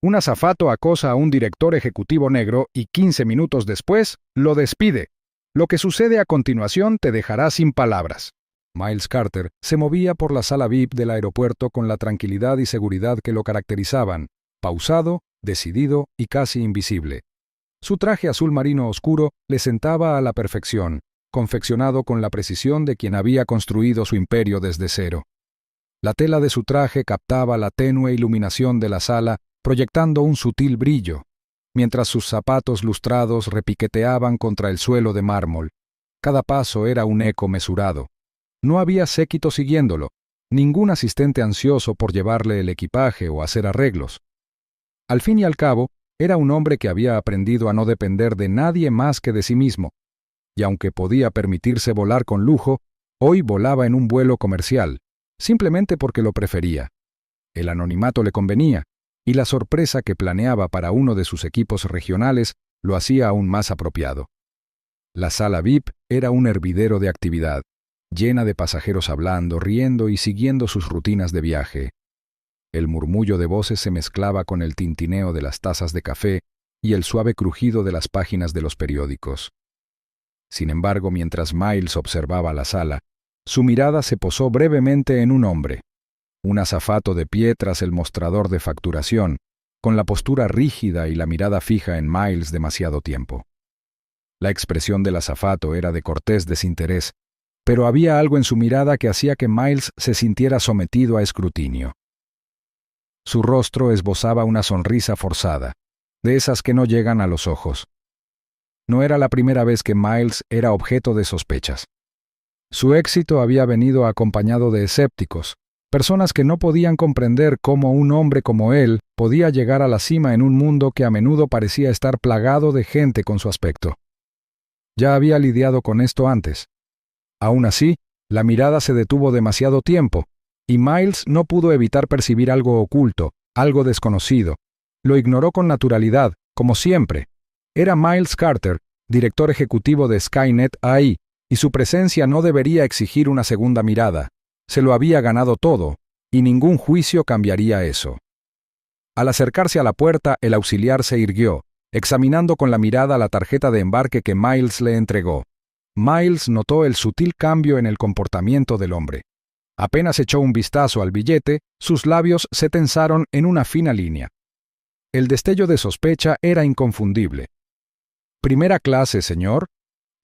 Un azafato acosa a un director ejecutivo negro y 15 minutos después lo despide. Lo que sucede a continuación te dejará sin palabras. Miles Carter se movía por la sala VIP del aeropuerto con la tranquilidad y seguridad que lo caracterizaban, pausado, decidido y casi invisible. Su traje azul marino oscuro le sentaba a la perfección, confeccionado con la precisión de quien había construido su imperio desde cero. La tela de su traje captaba la tenue iluminación de la sala, proyectando un sutil brillo, mientras sus zapatos lustrados repiqueteaban contra el suelo de mármol. Cada paso era un eco mesurado. No había séquito siguiéndolo, ningún asistente ansioso por llevarle el equipaje o hacer arreglos. Al fin y al cabo, era un hombre que había aprendido a no depender de nadie más que de sí mismo, y aunque podía permitirse volar con lujo, hoy volaba en un vuelo comercial, simplemente porque lo prefería. El anonimato le convenía, y la sorpresa que planeaba para uno de sus equipos regionales lo hacía aún más apropiado. La sala VIP era un hervidero de actividad, llena de pasajeros hablando, riendo y siguiendo sus rutinas de viaje. El murmullo de voces se mezclaba con el tintineo de las tazas de café y el suave crujido de las páginas de los periódicos. Sin embargo, mientras Miles observaba la sala, su mirada se posó brevemente en un hombre, un azafato de pie tras el mostrador de facturación, con la postura rígida y la mirada fija en Miles demasiado tiempo. La expresión del azafato era de cortés desinterés, pero había algo en su mirada que hacía que Miles se sintiera sometido a escrutinio. Su rostro esbozaba una sonrisa forzada, de esas que no llegan a los ojos. No era la primera vez que Miles era objeto de sospechas. Su éxito había venido acompañado de escépticos, personas que no podían comprender cómo un hombre como él podía llegar a la cima en un mundo que a menudo parecía estar plagado de gente con su aspecto. Ya había lidiado con esto antes. Aún así, la mirada se detuvo demasiado tiempo, y Miles no pudo evitar percibir algo oculto, algo desconocido. Lo ignoró con naturalidad, como siempre. Era Miles Carter, director ejecutivo de Skynet ahí, y su presencia no debería exigir una segunda mirada. Se lo había ganado todo, y ningún juicio cambiaría eso. Al acercarse a la puerta, el auxiliar se irguió, examinando con la mirada la tarjeta de embarque que Miles le entregó. Miles notó el sutil cambio en el comportamiento del hombre. Apenas echó un vistazo al billete, sus labios se tensaron en una fina línea. El destello de sospecha era inconfundible. «¿Primera clase, señor?»,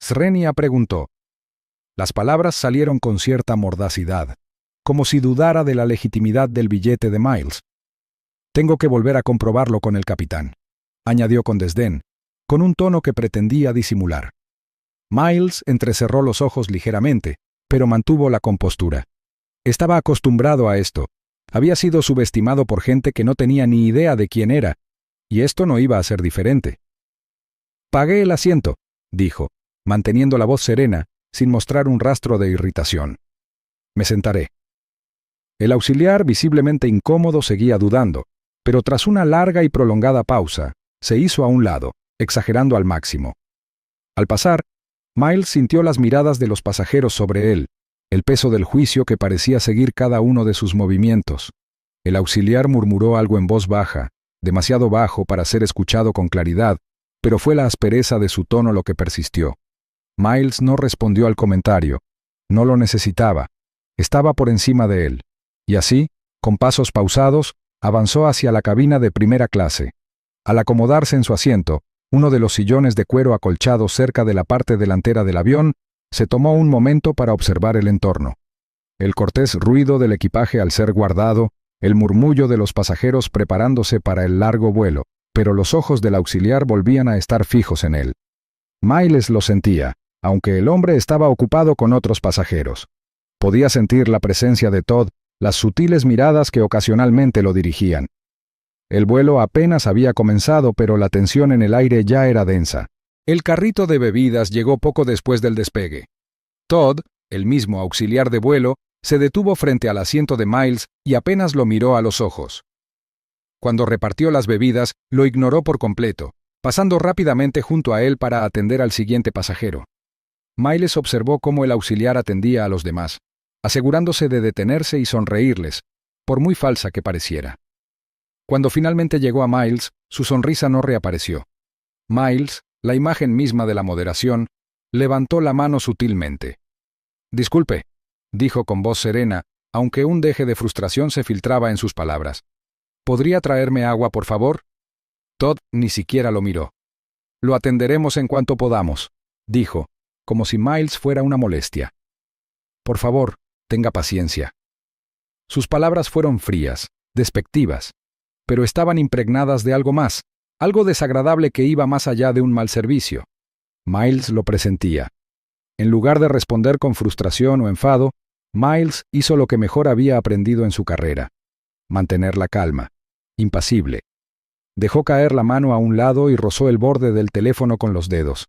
Srenia preguntó. Las palabras salieron con cierta mordacidad, como si dudara de la legitimidad del billete de Miles. «Tengo que volver a comprobarlo con el capitán», añadió con desdén, con un tono que pretendía disimular. Miles entrecerró los ojos ligeramente, pero mantuvo la compostura. Estaba acostumbrado a esto. Había sido subestimado por gente que no tenía ni idea de quién era, y esto no iba a ser diferente. «Pagué el asiento», dijo, manteniendo la voz serena, sin mostrar un rastro de irritación. «Me sentaré». El auxiliar, visiblemente incómodo, seguía dudando, pero tras una larga y prolongada pausa, se hizo a un lado, exagerando al máximo. Al pasar, Miles sintió las miradas de los pasajeros sobre él, el peso del juicio que parecía seguir cada uno de sus movimientos. El auxiliar murmuró algo en voz baja, demasiado bajo para ser escuchado con claridad, pero fue la aspereza de su tono lo que persistió. Miles no respondió al comentario. No lo necesitaba. Estaba por encima de él. Y así, con pasos pausados, avanzó hacia la cabina de primera clase. Al acomodarse en su asiento, uno de los sillones de cuero acolchado cerca de la parte delantera del avión, se tomó un momento para observar el entorno. El cortés ruido del equipaje al ser guardado, el murmullo de los pasajeros preparándose para el largo vuelo, pero los ojos del auxiliar volvían a estar fijos en él. Miles lo sentía, aunque el hombre estaba ocupado con otros pasajeros. Podía sentir la presencia de Todd, las sutiles miradas que ocasionalmente lo dirigían. El vuelo apenas había comenzado, pero la tensión en el aire ya era densa. El carrito de bebidas llegó poco después del despegue. Todd, el mismo auxiliar de vuelo, se detuvo frente al asiento de Miles y apenas lo miró a los ojos. Cuando repartió las bebidas, lo ignoró por completo, pasando rápidamente junto a él para atender al siguiente pasajero. Miles observó cómo el auxiliar atendía a los demás, asegurándose de detenerse y sonreírles, por muy falsa que pareciera. Cuando finalmente llegó a Miles, su sonrisa no reapareció. Miles, la imagen misma de la moderación, levantó la mano sutilmente. «Disculpe», dijo con voz serena, aunque un deje de frustración se filtraba en sus palabras. «¿Podría traerme agua, por favor?» Todd ni siquiera lo miró. «Lo atenderemos en cuanto podamos», dijo, como si Miles fuera una molestia. «Por favor, tenga paciencia». Sus palabras fueron frías, despectivas, pero estaban impregnadas de algo más, algo desagradable que iba más allá de un mal servicio. Miles lo presentía. En lugar de responder con frustración o enfado, Miles hizo lo que mejor había aprendido en su carrera: mantener la calma, impasible. Dejó caer la mano a un lado y rozó el borde del teléfono con los dedos.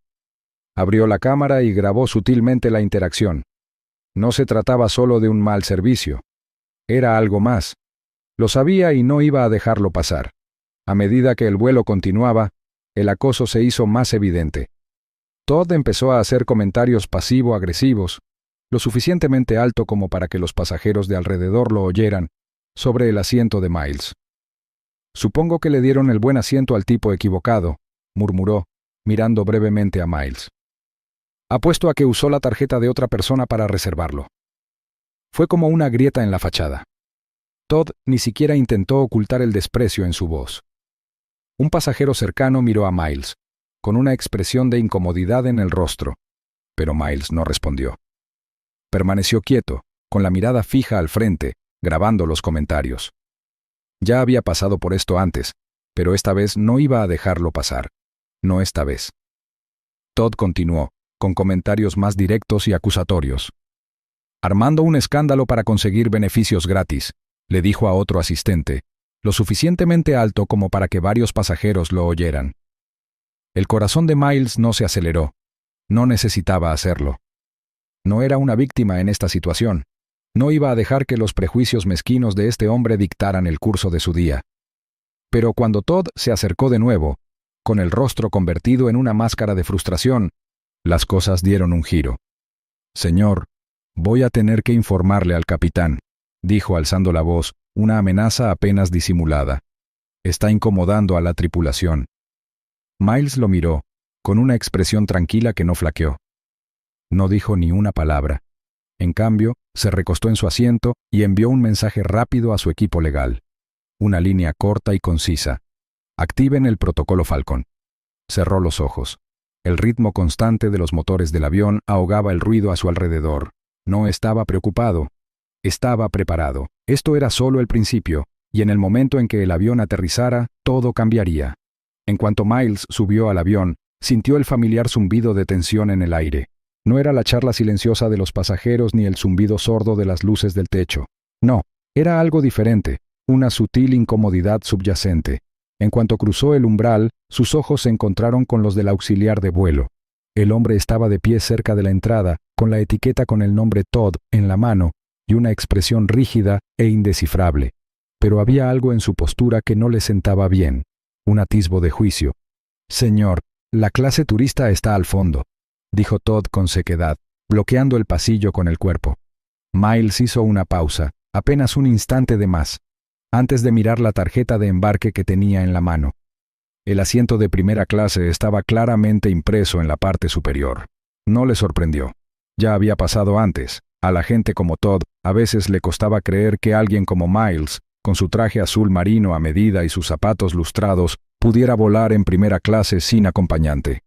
Abrió la cámara y grabó sutilmente la interacción. No se trataba solo de un mal servicio. Era algo más. Lo sabía y no iba a dejarlo pasar. A medida que el vuelo continuaba, el acoso se hizo más evidente. Todd empezó a hacer comentarios pasivo-agresivos, lo suficientemente alto como para que los pasajeros de alrededor lo oyeran, sobre el asiento de Miles. «Supongo que le dieron el buen asiento al tipo equivocado», murmuró, mirando brevemente a Miles. «Apuesto a que usó la tarjeta de otra persona para reservarlo». Fue como una grieta en la fachada. Todd ni siquiera intentó ocultar el desprecio en su voz. Un pasajero cercano miró a Miles, con una expresión de incomodidad en el rostro, pero Miles no respondió. Permaneció quieto, con la mirada fija al frente, grabando los comentarios. Ya había pasado por esto antes, pero esta vez no iba a dejarlo pasar. No esta vez. Todd continuó, con comentarios más directos y acusatorios. «Armando un escándalo para conseguir beneficios gratis», le dijo a otro asistente, lo suficientemente alto como para que varios pasajeros lo oyeran. El corazón de Miles no se aceleró. No necesitaba hacerlo. No era una víctima en esta situación. No iba a dejar que los prejuicios mezquinos de este hombre dictaran el curso de su día. Pero cuando Todd se acercó de nuevo, con el rostro convertido en una máscara de frustración, las cosas dieron un giro. «Señor, voy a tener que informarle al capitán», dijo alzando la voz, una amenaza apenas disimulada. «Está incomodando a la tripulación». Miles lo miró, con una expresión tranquila que no flaqueó. No dijo ni una palabra. En cambio, se recostó en su asiento y envió un mensaje rápido a su equipo legal. Una línea corta y concisa. «Activen el protocolo Falcon». Cerró los ojos. El ritmo constante de los motores del avión ahogaba el ruido a su alrededor. No estaba preocupado. Estaba preparado. Esto era solo el principio, y en el momento en que el avión aterrizara, todo cambiaría. En cuanto Miles subió al avión, sintió el familiar zumbido de tensión en el aire. No era la charla silenciosa de los pasajeros ni el zumbido sordo de las luces del techo. No, era algo diferente, una sutil incomodidad subyacente. En cuanto cruzó el umbral, sus ojos se encontraron con los del auxiliar de vuelo. El hombre estaba de pie cerca de la entrada, con la etiqueta con el nombre Todd en la mano y una expresión rígida e indescifrable. Pero había algo en su postura que no le sentaba bien, un atisbo de juicio. «Señor, la clase turista está al fondo», dijo Todd con sequedad, bloqueando el pasillo con el cuerpo. Miles hizo una pausa, apenas un instante de más, antes de mirar la tarjeta de embarque que tenía en la mano. El asiento de primera clase estaba claramente impreso en la parte superior. No le sorprendió. Ya había pasado antes. A la gente como Todd a veces le costaba creer que alguien como Miles, con su traje azul marino a medida y sus zapatos lustrados, pudiera volar en primera clase sin acompañante.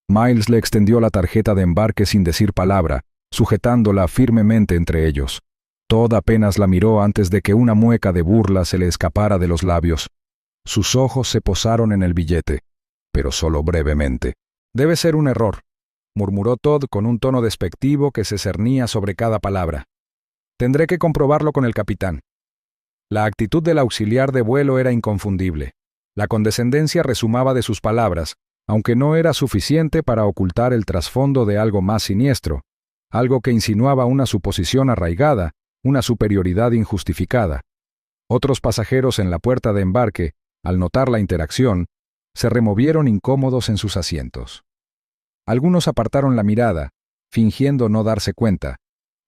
Miles le extendió la tarjeta de embarque sin decir palabra, sujetándola firmemente entre ellos. Todd apenas la miró antes de que una mueca de burla se le escapara de los labios. Sus ojos se posaron en el billete, pero solo brevemente. «Debe ser un error», murmuró Todd con un tono despectivo que se cernía sobre cada palabra. «Tendré que comprobarlo con el capitán». La actitud del auxiliar de vuelo era inconfundible. La condescendencia resumaba de sus palabras, aunque no era suficiente para ocultar el trasfondo de algo más siniestro, algo que insinuaba una suposición arraigada, una superioridad injustificada. Otros pasajeros en la puerta de embarque, al notar la interacción, se removieron incómodos en sus asientos. Algunos apartaron la mirada, fingiendo no darse cuenta,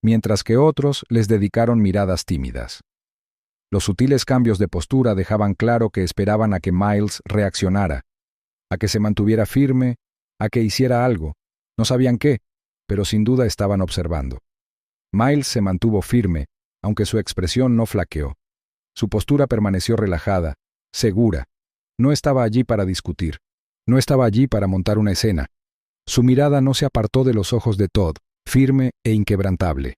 mientras que otros les dedicaron miradas tímidas. Los sutiles cambios de postura dejaban claro que esperaban a que Miles reaccionara, a que se mantuviera firme, a que hiciera algo. No sabían qué, pero sin duda estaban observando. Miles se mantuvo firme, aunque su expresión no flaqueó. Su postura permaneció relajada, segura. No estaba allí para discutir. No estaba allí para montar una escena. Su mirada no se apartó de los ojos de Todd, firme e inquebrantable.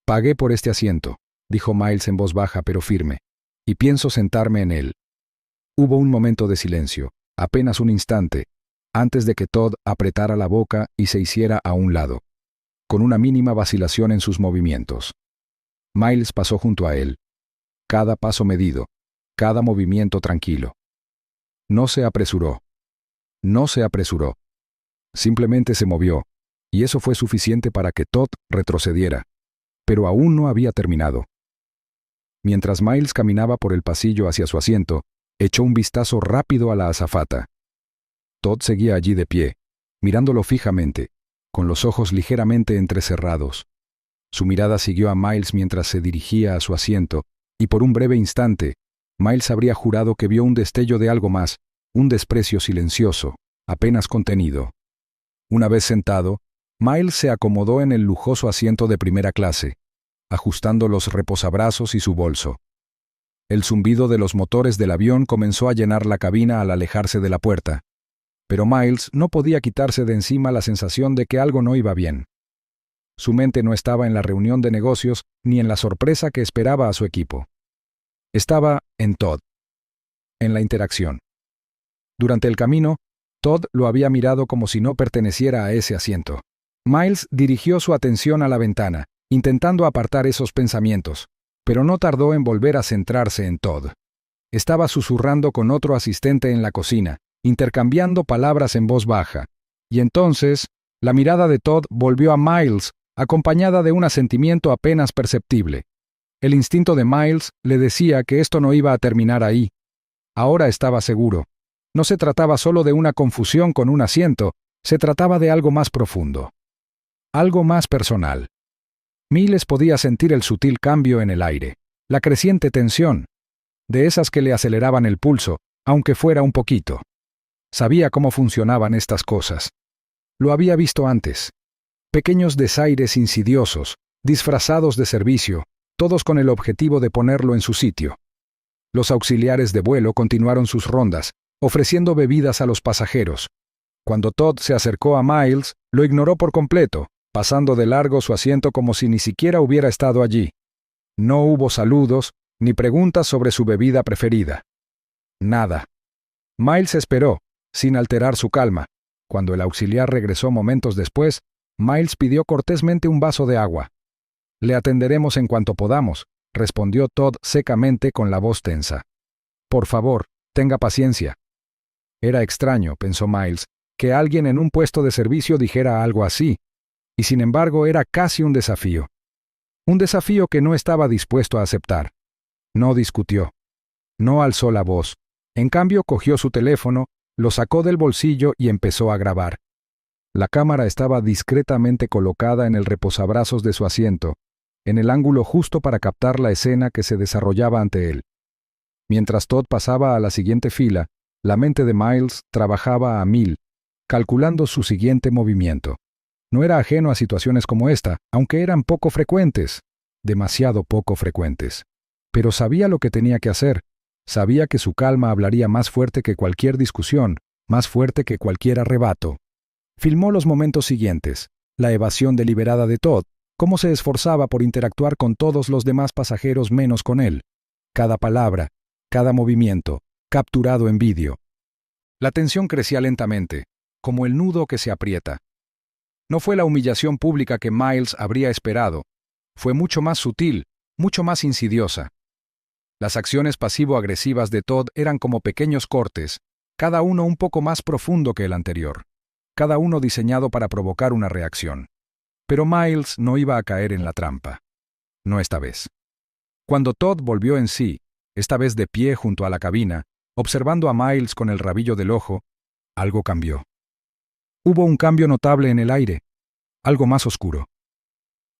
«Pagué por este asiento», dijo Miles en voz baja pero firme, «y pienso sentarme en él». Hubo un momento de silencio, apenas un instante, antes de que Todd apretara la boca y se hiciera a un lado, con una mínima vacilación en sus movimientos. Miles pasó junto a él, cada paso medido, cada movimiento tranquilo. No se apresuró. No se apresuró. Simplemente se movió, y eso fue suficiente para que Todd retrocediera. Pero aún no había terminado. Mientras Miles caminaba por el pasillo hacia su asiento, echó un vistazo rápido a la azafata. Todd seguía allí de pie, mirándolo fijamente, con los ojos ligeramente entrecerrados. Su mirada siguió a Miles mientras se dirigía a su asiento, y por un breve instante, Miles habría jurado que vio un destello de algo más, un desprecio silencioso, apenas contenido. Una vez sentado, Miles se acomodó en el lujoso asiento de primera clase, ajustando los reposabrazos y su bolso. El zumbido de los motores del avión comenzó a llenar la cabina al alejarse de la puerta, pero Miles no podía quitarse de encima la sensación de que algo no iba bien. Su mente no estaba en la reunión de negocios ni en la sorpresa que esperaba a su equipo. Estaba en Todd, en la interacción. Durante el camino, Todd lo había mirado como si no perteneciera a ese asiento. Miles dirigió su atención a la ventana, intentando apartar esos pensamientos, pero no tardó en volver a centrarse en Todd. Estaba susurrando con otro asistente en la cocina, intercambiando palabras en voz baja, y entonces la mirada de Todd volvió a Miles, acompañada de un asentimiento apenas perceptible. El instinto de Miles le decía que esto no iba a terminar ahí. Ahora estaba seguro. No se trataba solo de una confusión con un asiento, se trataba de algo más profundo. Algo más personal. Miles podía sentir el sutil cambio en el aire, la creciente tensión, de esas que le aceleraban el pulso, aunque fuera un poquito. Sabía cómo funcionaban estas cosas. Lo había visto antes. Pequeños desaires insidiosos, disfrazados de servicio, todos con el objetivo de ponerlo en su sitio. Los auxiliares de vuelo continuaron sus rondas, ofreciendo bebidas a los pasajeros. Cuando Todd se acercó a Miles, lo ignoró por completo, pasando de largo su asiento como si ni siquiera hubiera estado allí. No hubo saludos, ni preguntas sobre su bebida preferida. Nada. Miles esperó, sin alterar su calma. Cuando el auxiliar regresó momentos después, Miles pidió cortésmente un vaso de agua. «Le atenderemos en cuanto podamos», respondió Todd secamente con la voz tensa. «Por favor, tenga paciencia». Era extraño, pensó Miles, que alguien en un puesto de servicio dijera algo así, y sin embargo era casi un desafío. Un desafío que no estaba dispuesto a aceptar. No discutió. No alzó la voz. En cambio, cogió su teléfono, lo sacó del bolsillo y empezó a grabar. La cámara estaba discretamente colocada en el reposabrazos de su asiento, en el ángulo justo para captar la escena que se desarrollaba ante él. Mientras Todd pasaba a la siguiente fila, la mente de Miles trabajaba a 1000, calculando su siguiente movimiento. No era ajeno a situaciones como esta, aunque eran poco frecuentes, demasiado poco frecuentes. Pero sabía lo que tenía que hacer. Sabía que su calma hablaría más fuerte que cualquier discusión, más fuerte que cualquier arrebato. Filmó los momentos siguientes, la evasión deliberada de Todd, cómo se esforzaba por interactuar con todos los demás pasajeros menos con él. Cada palabra, cada movimiento, capturado en vídeo. La tensión crecía lentamente, como el nudo que se aprieta. No fue la humillación pública que Miles habría esperado. Fue mucho más sutil, mucho más insidiosa. Las acciones pasivo-agresivas de Todd eran como pequeños cortes, cada uno un poco más profundo que el anterior, cada uno diseñado para provocar una reacción. Pero Miles no iba a caer en la trampa. No esta vez. Cuando Todd volvió en sí, esta vez de pie junto a la cabina, observando a Miles con el rabillo del ojo, algo cambió. Hubo un cambio notable en el aire, algo más oscuro.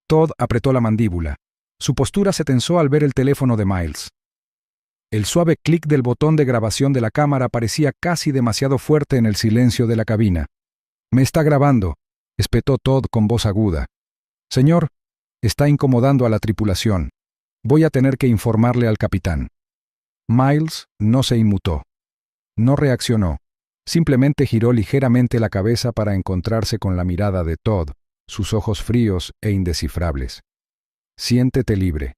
Todd apretó la mandíbula. Su postura se tensó al ver el teléfono de Miles. El suave clic del botón de grabación de la cámara parecía casi demasiado fuerte en el silencio de la cabina. «Me está grabando», espetó Todd con voz aguda. «Señor, está incomodando a la tripulación. Voy a tener que informarle al capitán». Miles no se inmutó. No reaccionó. Simplemente giró ligeramente la cabeza para encontrarse con la mirada de Todd, sus ojos fríos e indescifrables. «Siéntete libre»,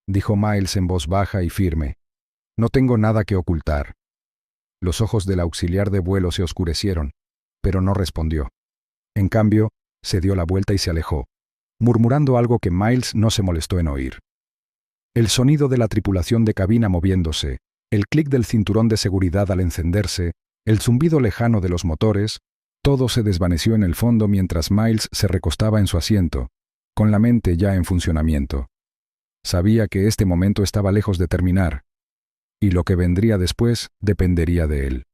dijo Miles en voz baja y firme. «No tengo nada que ocultar». Los ojos del auxiliar de vuelo se oscurecieron, pero no respondió. En cambio, se dio la vuelta y se alejó, murmurando algo que Miles no se molestó en oír. El sonido de la tripulación de cabina moviéndose, el clic del cinturón de seguridad al encenderse, el zumbido lejano de los motores, todo se desvaneció en el fondo mientras Miles se recostaba en su asiento, con la mente ya en funcionamiento. Sabía que este momento estaba lejos de terminar, y lo que vendría después dependería de él.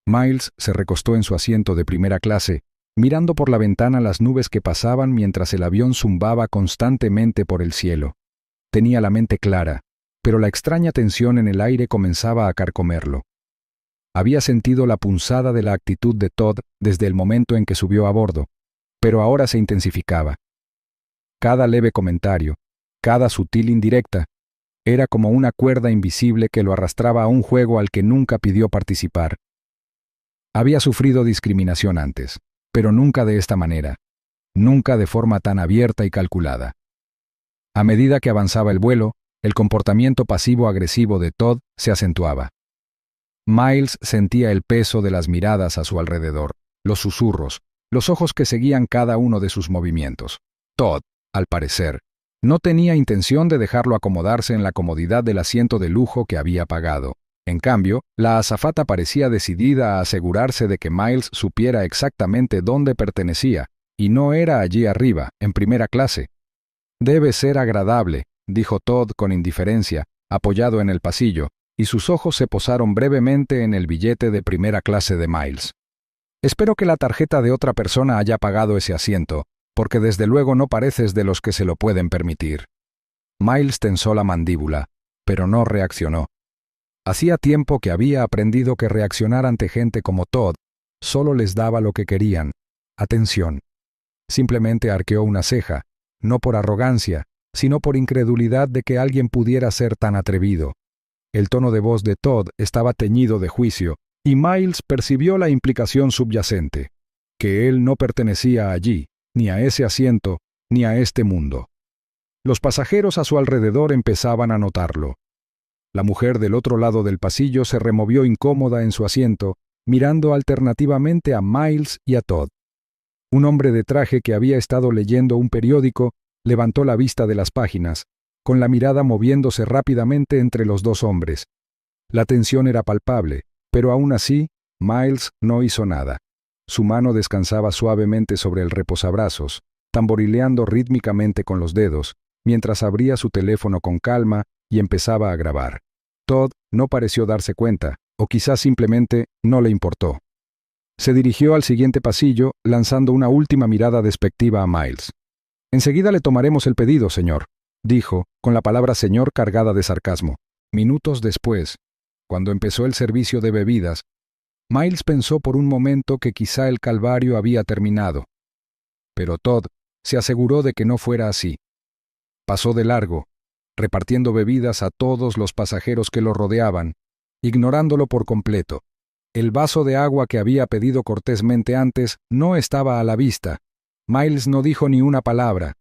Miles se recostó en su asiento de primera clase, mirando por la ventana las nubes que pasaban mientras el avión zumbaba constantemente por el cielo. Tenía la mente clara, pero la extraña tensión en el aire comenzaba a carcomerlo. Había sentido la punzada de la actitud de Todd desde el momento en que subió a bordo, pero ahora se intensificaba. Cada leve comentario, cada sutil indirecta, era como una cuerda invisible que lo arrastraba a un juego al que nunca pidió participar. Había sufrido discriminación antes, pero nunca de esta manera, nunca de forma tan abierta y calculada. A medida que avanzaba el vuelo, el comportamiento pasivo-agresivo de Todd se acentuaba. Miles sentía el peso de las miradas a su alrededor, los susurros, los ojos que seguían cada uno de sus movimientos. Todd, al parecer, no tenía intención de dejarlo acomodarse en la comodidad del asiento de lujo que había pagado. En cambio, la azafata parecía decidida a asegurarse de que Miles supiera exactamente dónde pertenecía, y no era allí arriba, en primera clase. «Debe ser agradable», dijo Todd con indiferencia, apoyado en el pasillo, y sus ojos se posaron brevemente en el billete de primera clase de Miles. «Espero que la tarjeta de otra persona haya pagado ese asiento, porque desde luego no pareces de los que se lo pueden permitir». Miles tensó la mandíbula, pero no reaccionó. Hacía tiempo que había aprendido que reaccionar ante gente como Todd solo les daba lo que querían, atención. Simplemente arqueó una ceja, no por arrogancia, sino por incredulidad de que alguien pudiera ser tan atrevido. El tono de voz de Todd estaba teñido de juicio, y Miles percibió la implicación subyacente, que él no pertenecía allí, ni a ese asiento, ni a este mundo. Los pasajeros a su alrededor empezaban a notarlo. La mujer del otro lado del pasillo se removió incómoda en su asiento, mirando alternativamente a Miles y a Todd. Un hombre de traje que había estado leyendo un periódico levantó la vista de las páginas, con la mirada moviéndose rápidamente entre los dos hombres. La tensión era palpable, pero aún así, Miles no hizo nada. Su mano descansaba suavemente sobre el reposabrazos, tamborileando rítmicamente con los dedos, mientras abría su teléfono con calma y empezaba a grabar. Todd no pareció darse cuenta, o quizás simplemente no le importó. Se dirigió al siguiente pasillo, lanzando una última mirada despectiva a Miles. «Enseguida le tomaremos el pedido, señor», dijo, con la palabra señor cargada de sarcasmo. Minutos después, cuando empezó el servicio de bebidas, Miles pensó por un momento que quizá el calvario había terminado. Pero Todd se aseguró de que no fuera así. Pasó de largo, repartiendo bebidas a todos los pasajeros que lo rodeaban, ignorándolo por completo. El vaso de agua que había pedido cortésmente antes no estaba a la vista. Miles no dijo ni una palabra.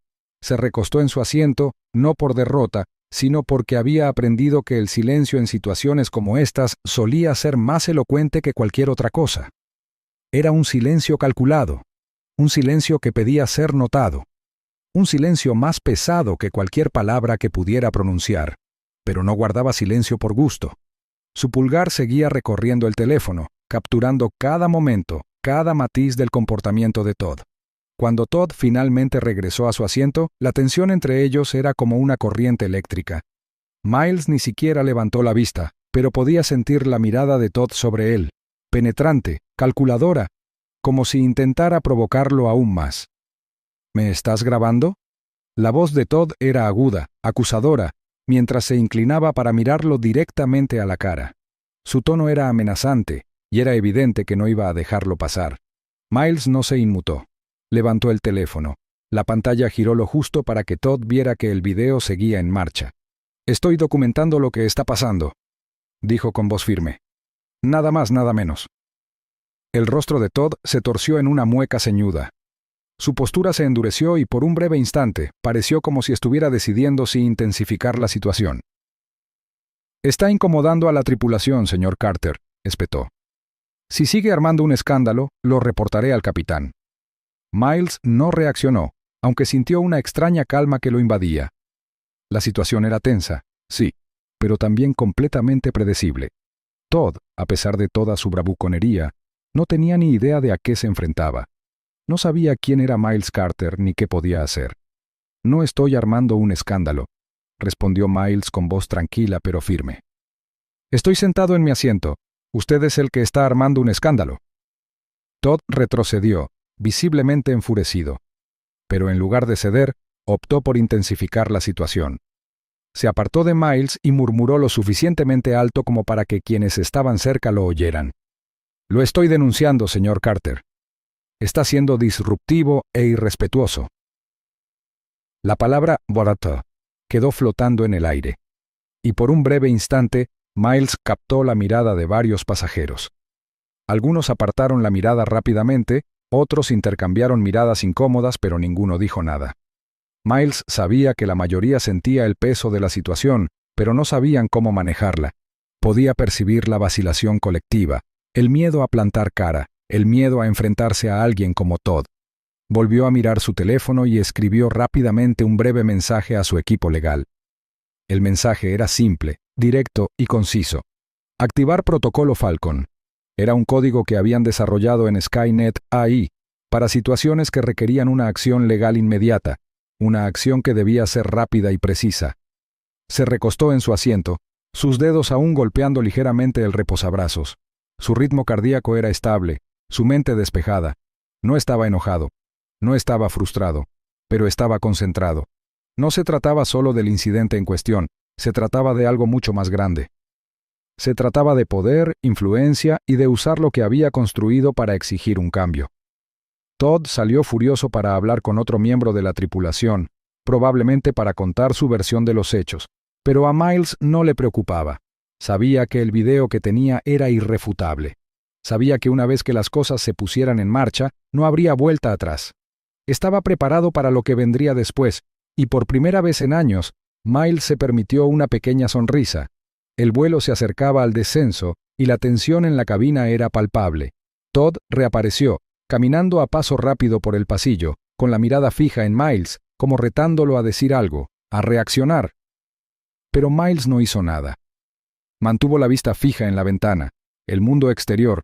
Se recostó en su asiento, no por derrota, sino porque había aprendido que el silencio en situaciones como estas solía ser más elocuente que cualquier otra cosa. Era un silencio calculado, un silencio que pedía ser notado, un silencio más pesado que cualquier palabra que pudiera pronunciar, pero no guardaba silencio por gusto. Su pulgar seguía recorriendo el teléfono, capturando cada momento, cada matiz del comportamiento de Todd. Cuando Todd finalmente regresó a su asiento, la tensión entre ellos era como una corriente eléctrica. Miles ni siquiera levantó la vista, pero podía sentir la mirada de Todd sobre él, penetrante, calculadora, como si intentara provocarlo aún más. «¿Me estás grabando?» La voz de Todd era aguda, acusadora, mientras se inclinaba para mirarlo directamente a la cara. Su tono era amenazante, y era evidente que no iba a dejarlo pasar. Miles no se inmutó. Levantó el teléfono. La pantalla giró lo justo para que Todd viera que el video seguía en marcha. «Estoy documentando lo que está pasando», dijo con voz firme. «Nada más, nada menos». El rostro de Todd se torció en una mueca ceñuda. Su postura se endureció y por un breve instante pareció como si estuviera decidiendo si intensificar la situación. «Está incomodando a la tripulación, señor Carter», espetó. «Si sigue armando un escándalo, lo reportaré al capitán». Miles no reaccionó, aunque sintió una extraña calma que lo invadía. La situación era tensa, sí, pero también completamente predecible. Todd, a pesar de toda su bravuconería, no tenía ni idea de a qué se enfrentaba. No sabía quién era Miles Carter ni qué podía hacer. «No estoy armando un escándalo», respondió Miles con voz tranquila pero firme. «Estoy sentado en mi asiento. Usted es el que está armando un escándalo». Todd retrocedió, visiblemente enfurecido. Pero en lugar de ceder, optó por intensificar la situación. Se apartó de Miles y murmuró lo suficientemente alto como para que quienes estaban cerca lo oyeran. «Lo estoy denunciando, señor Carter. Está siendo disruptivo e irrespetuoso». La palabra «borata» quedó flotando en el aire. Y por un breve instante, Miles captó la mirada de varios pasajeros. Algunos apartaron la mirada rápidamente, otros intercambiaron miradas incómodas, pero ninguno dijo nada. Miles sabía que la mayoría sentía el peso de la situación, pero no sabían cómo manejarla. Podía percibir la vacilación colectiva, el miedo a plantar cara, el miedo a enfrentarse a alguien como Todd. Volvió a mirar su teléfono y escribió rápidamente un breve mensaje a su equipo legal. El mensaje era simple, directo y conciso. Activar protocolo Falcon. Era un código que habían desarrollado en Skynet AI para situaciones que requerían una acción legal inmediata, una acción que debía ser rápida y precisa. Se recostó en su asiento, sus dedos aún golpeando ligeramente el reposabrazos. Su ritmo cardíaco era estable, su mente despejada. No estaba enojado, no estaba frustrado, pero estaba concentrado. No se trataba solo del incidente en cuestión, se trataba de algo mucho más grande. Se trataba de poder, influencia y de usar lo que había construido para exigir un cambio. Todd salió furioso para hablar con otro miembro de la tripulación, probablemente para contar su versión de los hechos, pero a Miles no le preocupaba. Sabía que el video que tenía era irrefutable. Sabía que una vez que las cosas se pusieran en marcha, no habría vuelta atrás. Estaba preparado para lo que vendría después, y por primera vez en años, Miles se permitió una pequeña sonrisa. El vuelo se acercaba al descenso y la tensión en la cabina era palpable. Todd reapareció, caminando a paso rápido por el pasillo, con la mirada fija en Miles, como retándolo a decir algo, a reaccionar. Pero Miles no hizo nada. Mantuvo la vista fija en la ventana, el mundo exterior,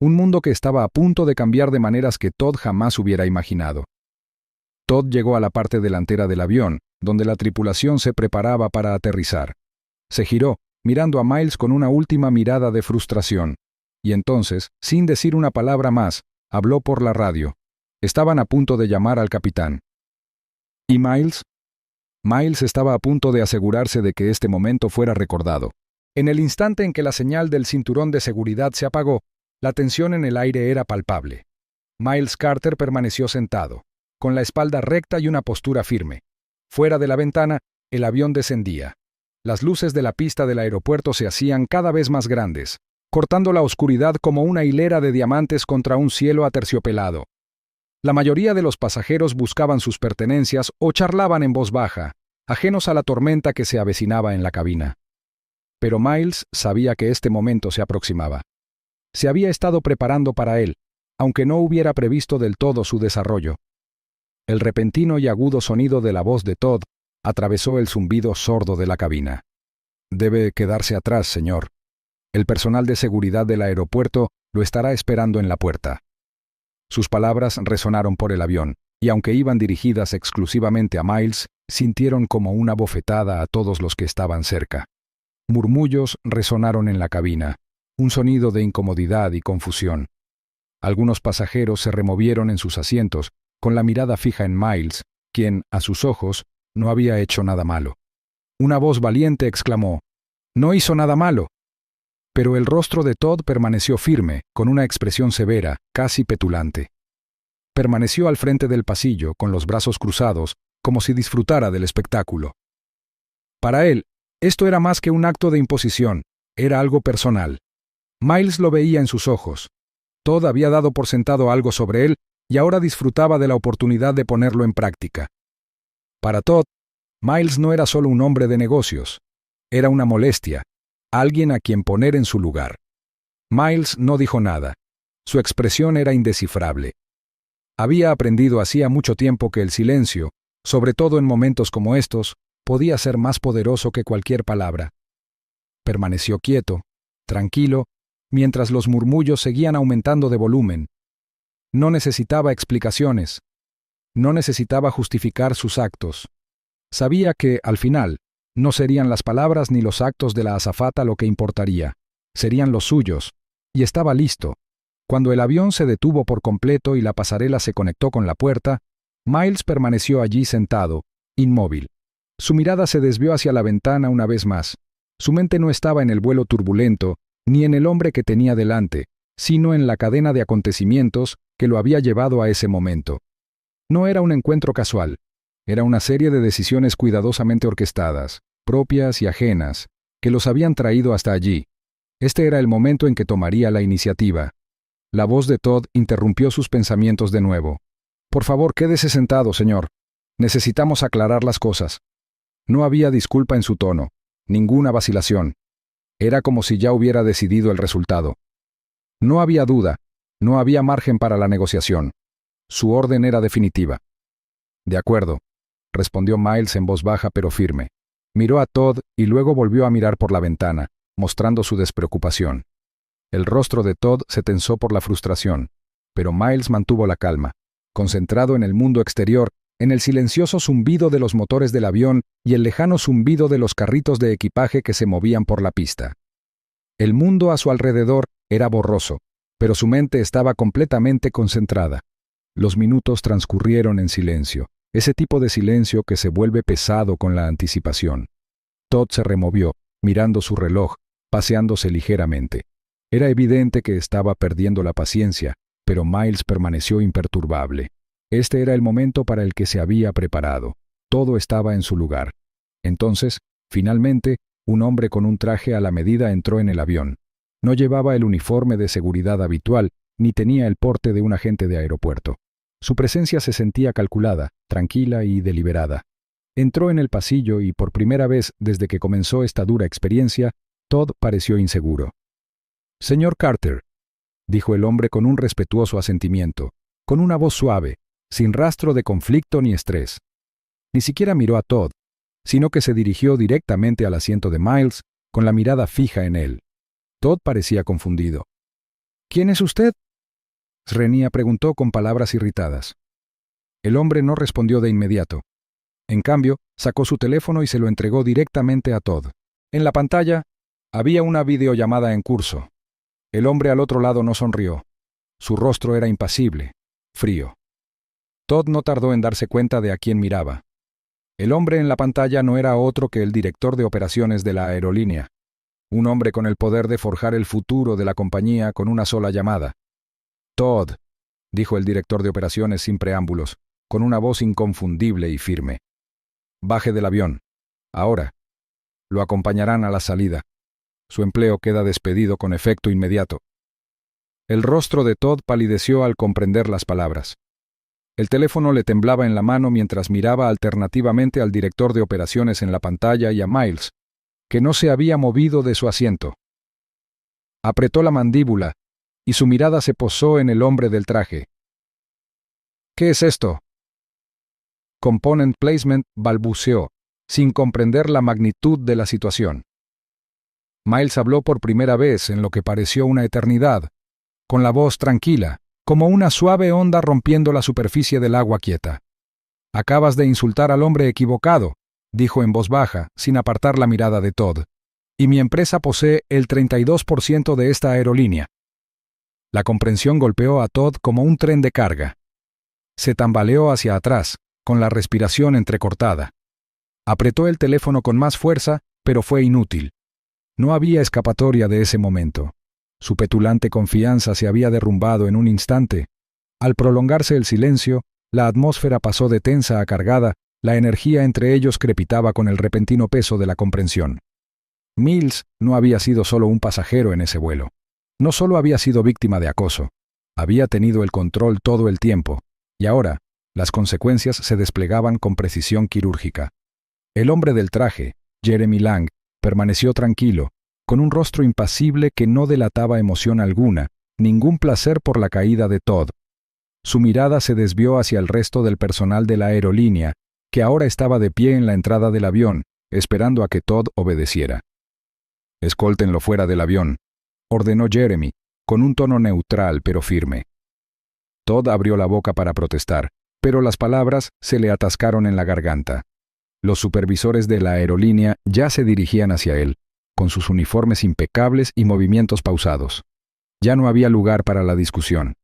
un mundo que estaba a punto de cambiar de maneras que Todd jamás hubiera imaginado. Todd llegó a la parte delantera del avión, donde la tripulación se preparaba para aterrizar. Se giró, mirando a Miles con una última mirada de frustración, y entonces, sin decir una palabra más, habló por la radio. Estaban a punto de llamar al capitán. ¿Y Miles? Miles estaba a punto de asegurarse de que este momento fuera recordado. En el instante en que la señal del cinturón de seguridad se apagó, la tensión en el aire era palpable. Miles Carter permaneció sentado, con la espalda recta y una postura firme. Fuera de la ventana, el avión descendía. Las luces de la pista del aeropuerto se hacían cada vez más grandes, cortando la oscuridad como una hilera de diamantes contra un cielo aterciopelado. La mayoría de los pasajeros buscaban sus pertenencias o charlaban en voz baja, ajenos a la tormenta que se avecinaba en la cabina. Pero Miles sabía que este momento se aproximaba. Se había estado preparando para él, aunque no hubiera previsto del todo su desarrollo. El repentino y agudo sonido de la voz de Todd atravesó el zumbido sordo de la cabina. «Debe quedarse atrás, señor. El personal de seguridad del aeropuerto lo estará esperando en la puerta». Sus palabras resonaron por el avión, y aunque iban dirigidas exclusivamente a Miles, sintieron como una bofetada a todos los que estaban cerca. Murmullos resonaron en la cabina, un sonido de incomodidad y confusión. Algunos pasajeros se removieron en sus asientos, con la mirada fija en Miles, quien, a sus ojos, no había hecho nada malo. Una voz valiente exclamó: «No hizo nada malo». Pero el rostro de Todd permaneció firme, con una expresión severa, casi petulante. Permaneció al frente del pasillo, con los brazos cruzados, como si disfrutara del espectáculo. Para él, esto era más que un acto de imposición, era algo personal. Miles lo veía en sus ojos. Todd había dado por sentado algo sobre él y ahora disfrutaba de la oportunidad de ponerlo en práctica. Para Todd, Miles no era solo un hombre de negocios, era una molestia, alguien a quien poner en su lugar. Miles no dijo nada. Su expresión era indescifrable. Había aprendido hacía mucho tiempo que el silencio, sobre todo en momentos como estos, podía ser más poderoso que cualquier palabra. Permaneció quieto, tranquilo, mientras los murmullos seguían aumentando de volumen. No necesitaba explicaciones. No necesitaba justificar sus actos. Sabía que, al final, no serían las palabras ni los actos de la azafata lo que importaría, serían los suyos, y estaba listo. Cuando el avión se detuvo por completo y la pasarela se conectó con la puerta, Miles permaneció allí sentado, inmóvil. Su mirada se desvió hacia la ventana una vez más. Su mente no estaba en el vuelo turbulento, ni en el hombre que tenía delante, sino en la cadena de acontecimientos que lo había llevado a ese momento. No era un encuentro casual, era una serie de decisiones cuidadosamente orquestadas, propias y ajenas, que los habían traído hasta allí. Este era el momento en que tomaría la iniciativa. La voz de Todd interrumpió sus pensamientos de nuevo. «Por favor, quédese sentado, señor. Necesitamos aclarar las cosas». No había disculpa en su tono, ninguna vacilación. Era como si ya hubiera decidido el resultado. No había duda, no había margen para la negociación. Su orden era definitiva. «De acuerdo», respondió Miles en voz baja pero firme. Miró a Todd y luego volvió a mirar por la ventana, mostrando su despreocupación. El rostro de Todd se tensó por la frustración, pero Miles mantuvo la calma, concentrado en el mundo exterior, en el silencioso zumbido de los motores del avión y el lejano zumbido de los carritos de equipaje que se movían por la pista. El mundo a su alrededor era borroso, pero su mente estaba completamente concentrada. Los minutos transcurrieron en silencio, ese tipo de silencio que se vuelve pesado con la anticipación. Todd se removió, mirando su reloj, paseándose ligeramente. Era evidente que estaba perdiendo la paciencia, pero Miles permaneció imperturbable. Este era el momento para el que se había preparado. Todo estaba en su lugar. Entonces, finalmente, un hombre con un traje a la medida entró en el avión. No llevaba el uniforme de seguridad habitual, ni tenía el porte de un agente de aeropuerto. Su presencia se sentía calculada, tranquila y deliberada. Entró en el pasillo y, por primera vez desde que comenzó esta dura experiencia, Todd pareció inseguro. «Señor Carter», dijo el hombre con un respetuoso asentimiento, con una voz suave, sin rastro de conflicto ni estrés. Ni siquiera miró a Todd, sino que se dirigió directamente al asiento de Miles, con la mirada fija en él. Todd parecía confundido. «¿Quién es usted?», Srenia preguntó con palabras irritadas. El hombre no respondió de inmediato. En cambio, sacó su teléfono y se lo entregó directamente a Todd. En la pantalla había una videollamada en curso. El hombre al otro lado no sonrió. Su rostro era impasible, frío. Todd no tardó en darse cuenta de a quién miraba. El hombre en la pantalla no era otro que el director de operaciones de la aerolínea. Un hombre con el poder de forjar el futuro de la compañía con una sola llamada. «Todd», dijo el director de operaciones sin preámbulos, con una voz inconfundible y firme. «Baje del avión. Ahora. Lo acompañarán a la salida. Su empleo queda despedido con efecto inmediato». El rostro de Todd palideció al comprender las palabras. El teléfono le temblaba en la mano mientras miraba alternativamente al director de operaciones en la pantalla y a Miles, que no se había movido de su asiento. Apretó la mandíbula y su mirada se posó en el hombre del traje. «¿Qué es esto?». «Component Placement», balbuceó, sin comprender la magnitud de la situación. Miles habló por primera vez en lo que pareció una eternidad, con la voz tranquila, como una suave onda rompiendo la superficie del agua quieta. «Acabas de insultar al hombre equivocado», dijo en voz baja, sin apartar la mirada de Todd. «Y mi empresa posee el 32% de esta aerolínea». La comprensión golpeó a Todd como un tren de carga. Se tambaleó hacia atrás, con la respiración entrecortada. Apretó el teléfono con más fuerza, pero fue inútil. No había escapatoria de ese momento. Su petulante confianza se había derrumbado en un instante. Al prolongarse el silencio, la atmósfera pasó de tensa a cargada, la energía entre ellos crepitaba con el repentino peso de la comprensión. Mills no había sido solo un pasajero en ese vuelo. No solo había sido víctima de acoso, había tenido el control todo el tiempo, y ahora las consecuencias se desplegaban con precisión quirúrgica. El hombre del traje, Jeremy Lang, permaneció tranquilo, con un rostro impasible que no delataba emoción alguna, ningún placer por la caída de Todd. Su mirada se desvió hacia el resto del personal de la aerolínea, que ahora estaba de pie en la entrada del avión, esperando a que Todd obedeciera. «Escóltenlo fuera del avión», ordenó Jeremy, con un tono neutral pero firme. Todd abrió la boca para protestar, pero las palabras se le atascaron en la garganta. Los supervisores de la aerolínea ya se dirigían hacia él, con sus uniformes impecables y movimientos pausados. Ya no había lugar para la discusión.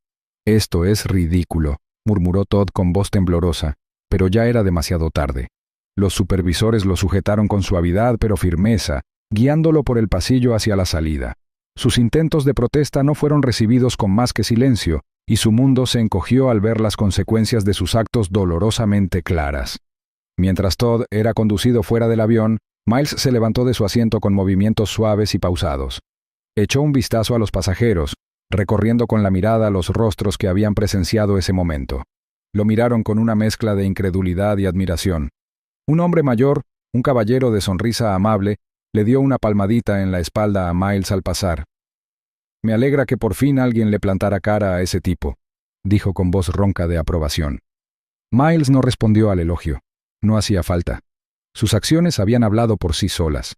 «Esto es ridículo», murmuró Todd con voz temblorosa, pero ya era demasiado tarde. Los supervisores lo sujetaron con suavidad pero firmeza, guiándolo por el pasillo hacia la salida. Sus intentos de protesta no fueron recibidos con más que silencio, y su mundo se encogió al ver las consecuencias de sus actos dolorosamente claras. Mientras Todd era conducido fuera del avión, Miles se levantó de su asiento con movimientos suaves y pausados. Echó un vistazo a los pasajeros, recorriendo con la mirada los rostros que habían presenciado ese momento. Lo miraron con una mezcla de incredulidad y admiración. Un hombre mayor, un caballero de sonrisa amable, le dio una palmadita en la espalda a Miles al pasar. «Me alegra que por fin alguien le plantara cara a ese tipo», dijo con voz ronca de aprobación. Miles no respondió al elogio. No hacía falta. Sus acciones habían hablado por sí solas.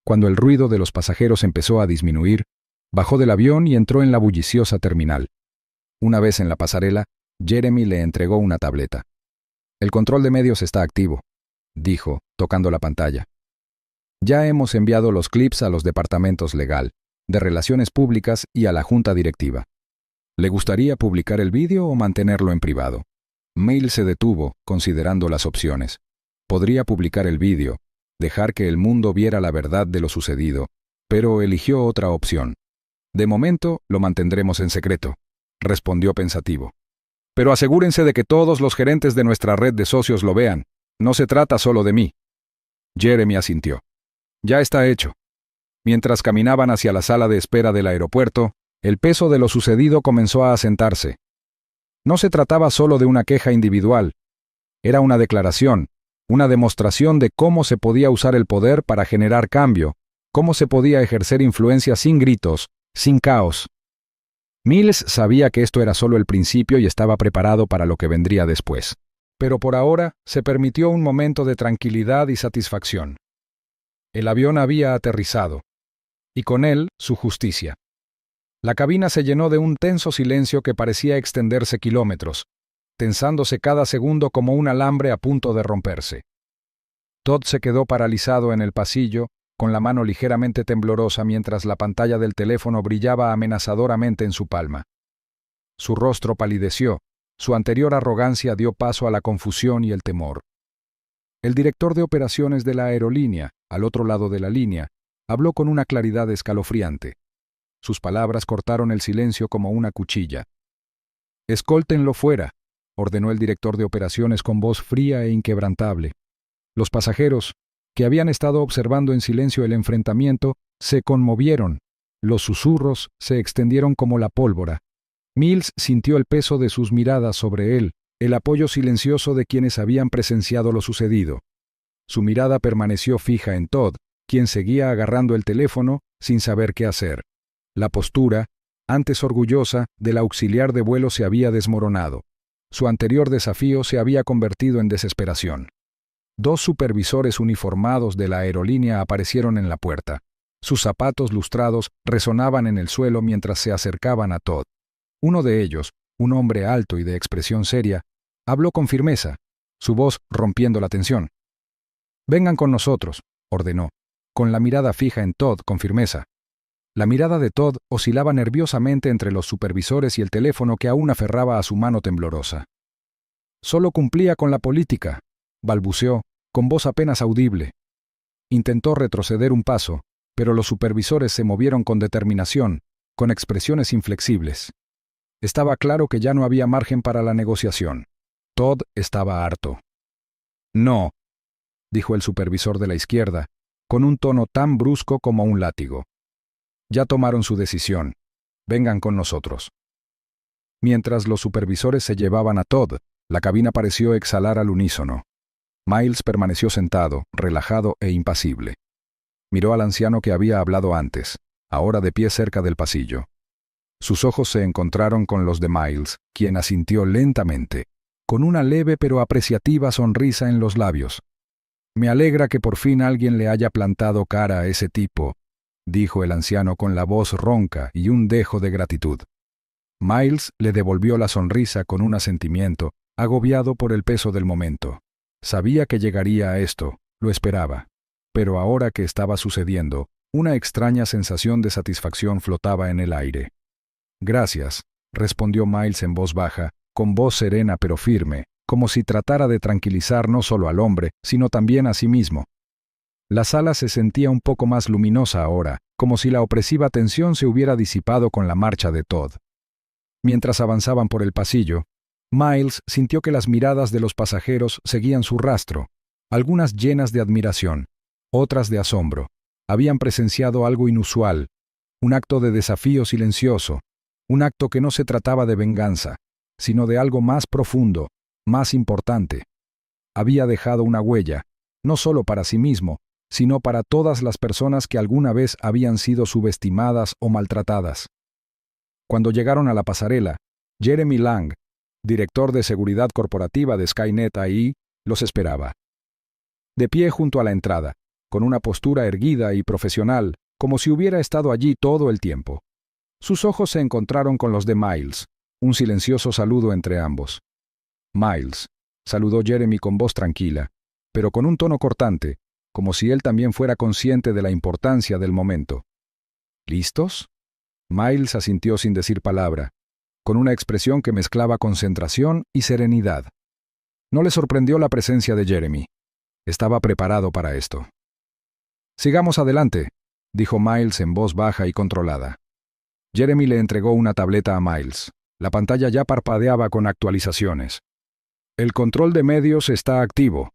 Cuando el ruido de los pasajeros empezó a disminuir, bajó del avión y entró en la bulliciosa terminal. Una vez en la pasarela, Jeremy le entregó una tableta. «El control de medios está activo», dijo, tocando la pantalla. «Ya hemos enviado los clips a los departamentos legal, de Relaciones Públicas y a la Junta Directiva. ¿Le gustaría publicar el vídeo o mantenerlo en privado?» Miles se detuvo, considerando las opciones. Podría publicar el vídeo, dejar que el mundo viera la verdad de lo sucedido, pero eligió otra opción. «De momento, lo mantendremos en secreto», respondió pensativo. «Pero asegúrense de que todos los gerentes de nuestra red de socios lo vean. No se trata solo de mí». Jeremy asintió. «Ya está hecho». Mientras caminaban hacia la sala de espera del aeropuerto, el peso de lo sucedido comenzó a asentarse. No se trataba solo de una queja individual. Era una declaración, una demostración de cómo se podía usar el poder para generar cambio, cómo se podía ejercer influencia sin gritos, sin caos. Mills sabía que esto era solo el principio y estaba preparado para lo que vendría después. Pero por ahora se permitió un momento de tranquilidad y satisfacción. El avión había aterrizado, y con él su justicia. La cabina se llenó de un tenso silencio que parecía extenderse kilómetros, tensándose cada segundo como un alambre a punto de romperse. Todd se quedó paralizado en el pasillo, con la mano ligeramente temblorosa mientras la pantalla del teléfono brillaba amenazadoramente en su palma. Su rostro palideció, su anterior arrogancia dio paso a la confusión y el temor. El director de operaciones de la aerolínea, al otro lado de la línea, habló con una claridad escalofriante. Sus palabras cortaron el silencio como una cuchilla. «Escóltenlo fuera», ordenó el director de operaciones con voz fría e inquebrantable. Los pasajeros, que habían estado observando en silencio el enfrentamiento, se conmovieron. Los susurros se extendieron como la pólvora. Mills sintió el peso de sus miradas sobre él, el apoyo silencioso de quienes habían presenciado lo sucedido. Su mirada permaneció fija en Todd, quien seguía agarrando el teléfono sin saber qué hacer. La postura, antes orgullosa, del auxiliar de vuelo se había desmoronado. Su anterior desafío se había convertido en desesperación. Dos supervisores uniformados de la aerolínea aparecieron en la puerta. Sus zapatos lustrados resonaban en el suelo mientras se acercaban a Todd. Uno de ellos, un hombre alto y de expresión seria, habló con firmeza, su voz rompiendo la tensión. «Vengan con nosotros», ordenó, con la mirada fija en Todd con firmeza. La mirada de Todd oscilaba nerviosamente entre los supervisores y el teléfono que aún aferraba a su mano temblorosa. «Solo cumplía con la política», balbuceó, con voz apenas audible. Intentó retroceder un paso, pero los supervisores se movieron con determinación, con expresiones inflexibles. Estaba claro que ya no había margen para la negociación. Todd estaba harto. «No», dijo el supervisor de la izquierda, con un tono tan brusco como un látigo. «Ya tomaron su decisión. Vengan con nosotros». Mientras los supervisores se llevaban a Todd, la cabina pareció exhalar al unísono. Miles permaneció sentado, relajado e impasible. Miró al anciano que había hablado antes, ahora de pie cerca del pasillo. Sus ojos se encontraron con los de Miles, quien asintió lentamente, con una leve pero apreciativa sonrisa en los labios. «Me alegra que por fin alguien le haya plantado cara a ese tipo», dijo el anciano con la voz ronca y un dejo de gratitud. Miles le devolvió la sonrisa con un asentimiento, agobiado por el peso del momento. Sabía que llegaría a esto, lo esperaba. Pero ahora que estaba sucediendo, una extraña sensación de satisfacción flotaba en el aire. «Gracias», respondió Miles en voz baja, con voz serena pero firme, como si tratara de tranquilizar no solo al hombre, sino también a sí mismo. La sala se sentía un poco más luminosa ahora, como si la opresiva tensión se hubiera disipado con la marcha de Todd. Mientras avanzaban por el pasillo, Miles sintió que las miradas de los pasajeros seguían su rastro, algunas llenas de admiración, otras de asombro. Habían presenciado algo inusual, un acto de desafío silencioso, un acto que no se trataba de venganza, sino de algo más profundo, más importante. Había dejado una huella, no solo para sí mismo, sino para todas las personas que alguna vez habían sido subestimadas o maltratadas. Cuando llegaron a la pasarela, Jeremy Lang, director de seguridad corporativa de Skynet AI, los esperaba. De pie junto a la entrada, con una postura erguida y profesional, como si hubiera estado allí todo el tiempo. Sus ojos se encontraron con los de Miles, un silencioso saludo entre ambos. «Miles», saludó Jeremy con voz tranquila, pero con un tono cortante, como si él también fuera consciente de la importancia del momento. «¿Listos?». Miles asintió sin decir palabra, con una expresión que mezclaba concentración y serenidad. No le sorprendió la presencia de Jeremy. Estaba preparado para esto. «Sigamos adelante», dijo Miles en voz baja y controlada. Jeremy le entregó una tableta a Miles. La pantalla ya parpadeaba con actualizaciones. «El control de medios está activo»,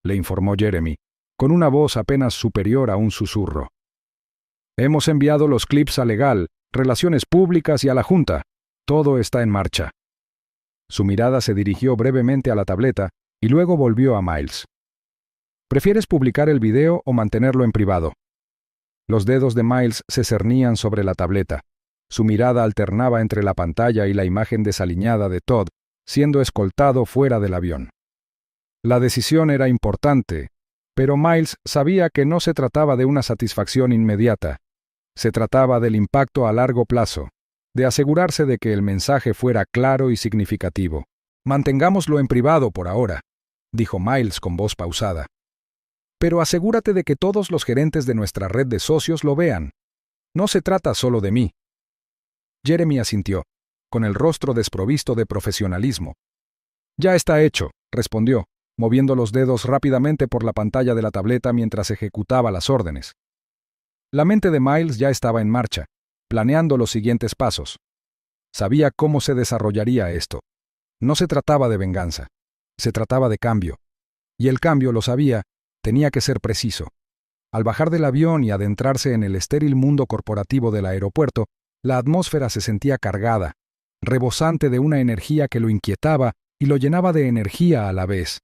le informó Jeremy, con una voz apenas superior a un susurro. «Hemos enviado los clips a Legal, Relaciones Públicas y a la Junta. Todo está en marcha». Su mirada se dirigió brevemente a la tableta y luego volvió a Miles. «¿Prefieres publicar el video o mantenerlo en privado?». Los dedos de Miles se cernían sobre la tableta. Su mirada alternaba entre la pantalla y la imagen desaliñada de Todd, siendo escoltado fuera del avión. La decisión era importante, pero Miles sabía que no se trataba de una satisfacción inmediata. Se trataba del impacto a largo plazo, de asegurarse de que el mensaje fuera claro y significativo. «Mantengámoslo en privado por ahora», dijo Miles con voz pausada. «Pero asegúrate de que todos los gerentes de nuestra red de socios lo vean. No se trata solo de mí». Jeremy asintió, con el rostro desprovisto de profesionalismo. «Ya está hecho», respondió, moviendo los dedos rápidamente por la pantalla de la tableta mientras ejecutaba las órdenes. La mente de Miles ya estaba en marcha, planeando los siguientes pasos. Sabía cómo se desarrollaría esto. No se trataba de venganza, se trataba de cambio. Y el cambio, lo sabía, tenía que ser preciso. Al bajar del avión y adentrarse en el estéril mundo corporativo del aeropuerto, la atmósfera se sentía cargada, rebosante de una energía que lo inquietaba y lo llenaba de energía a la vez.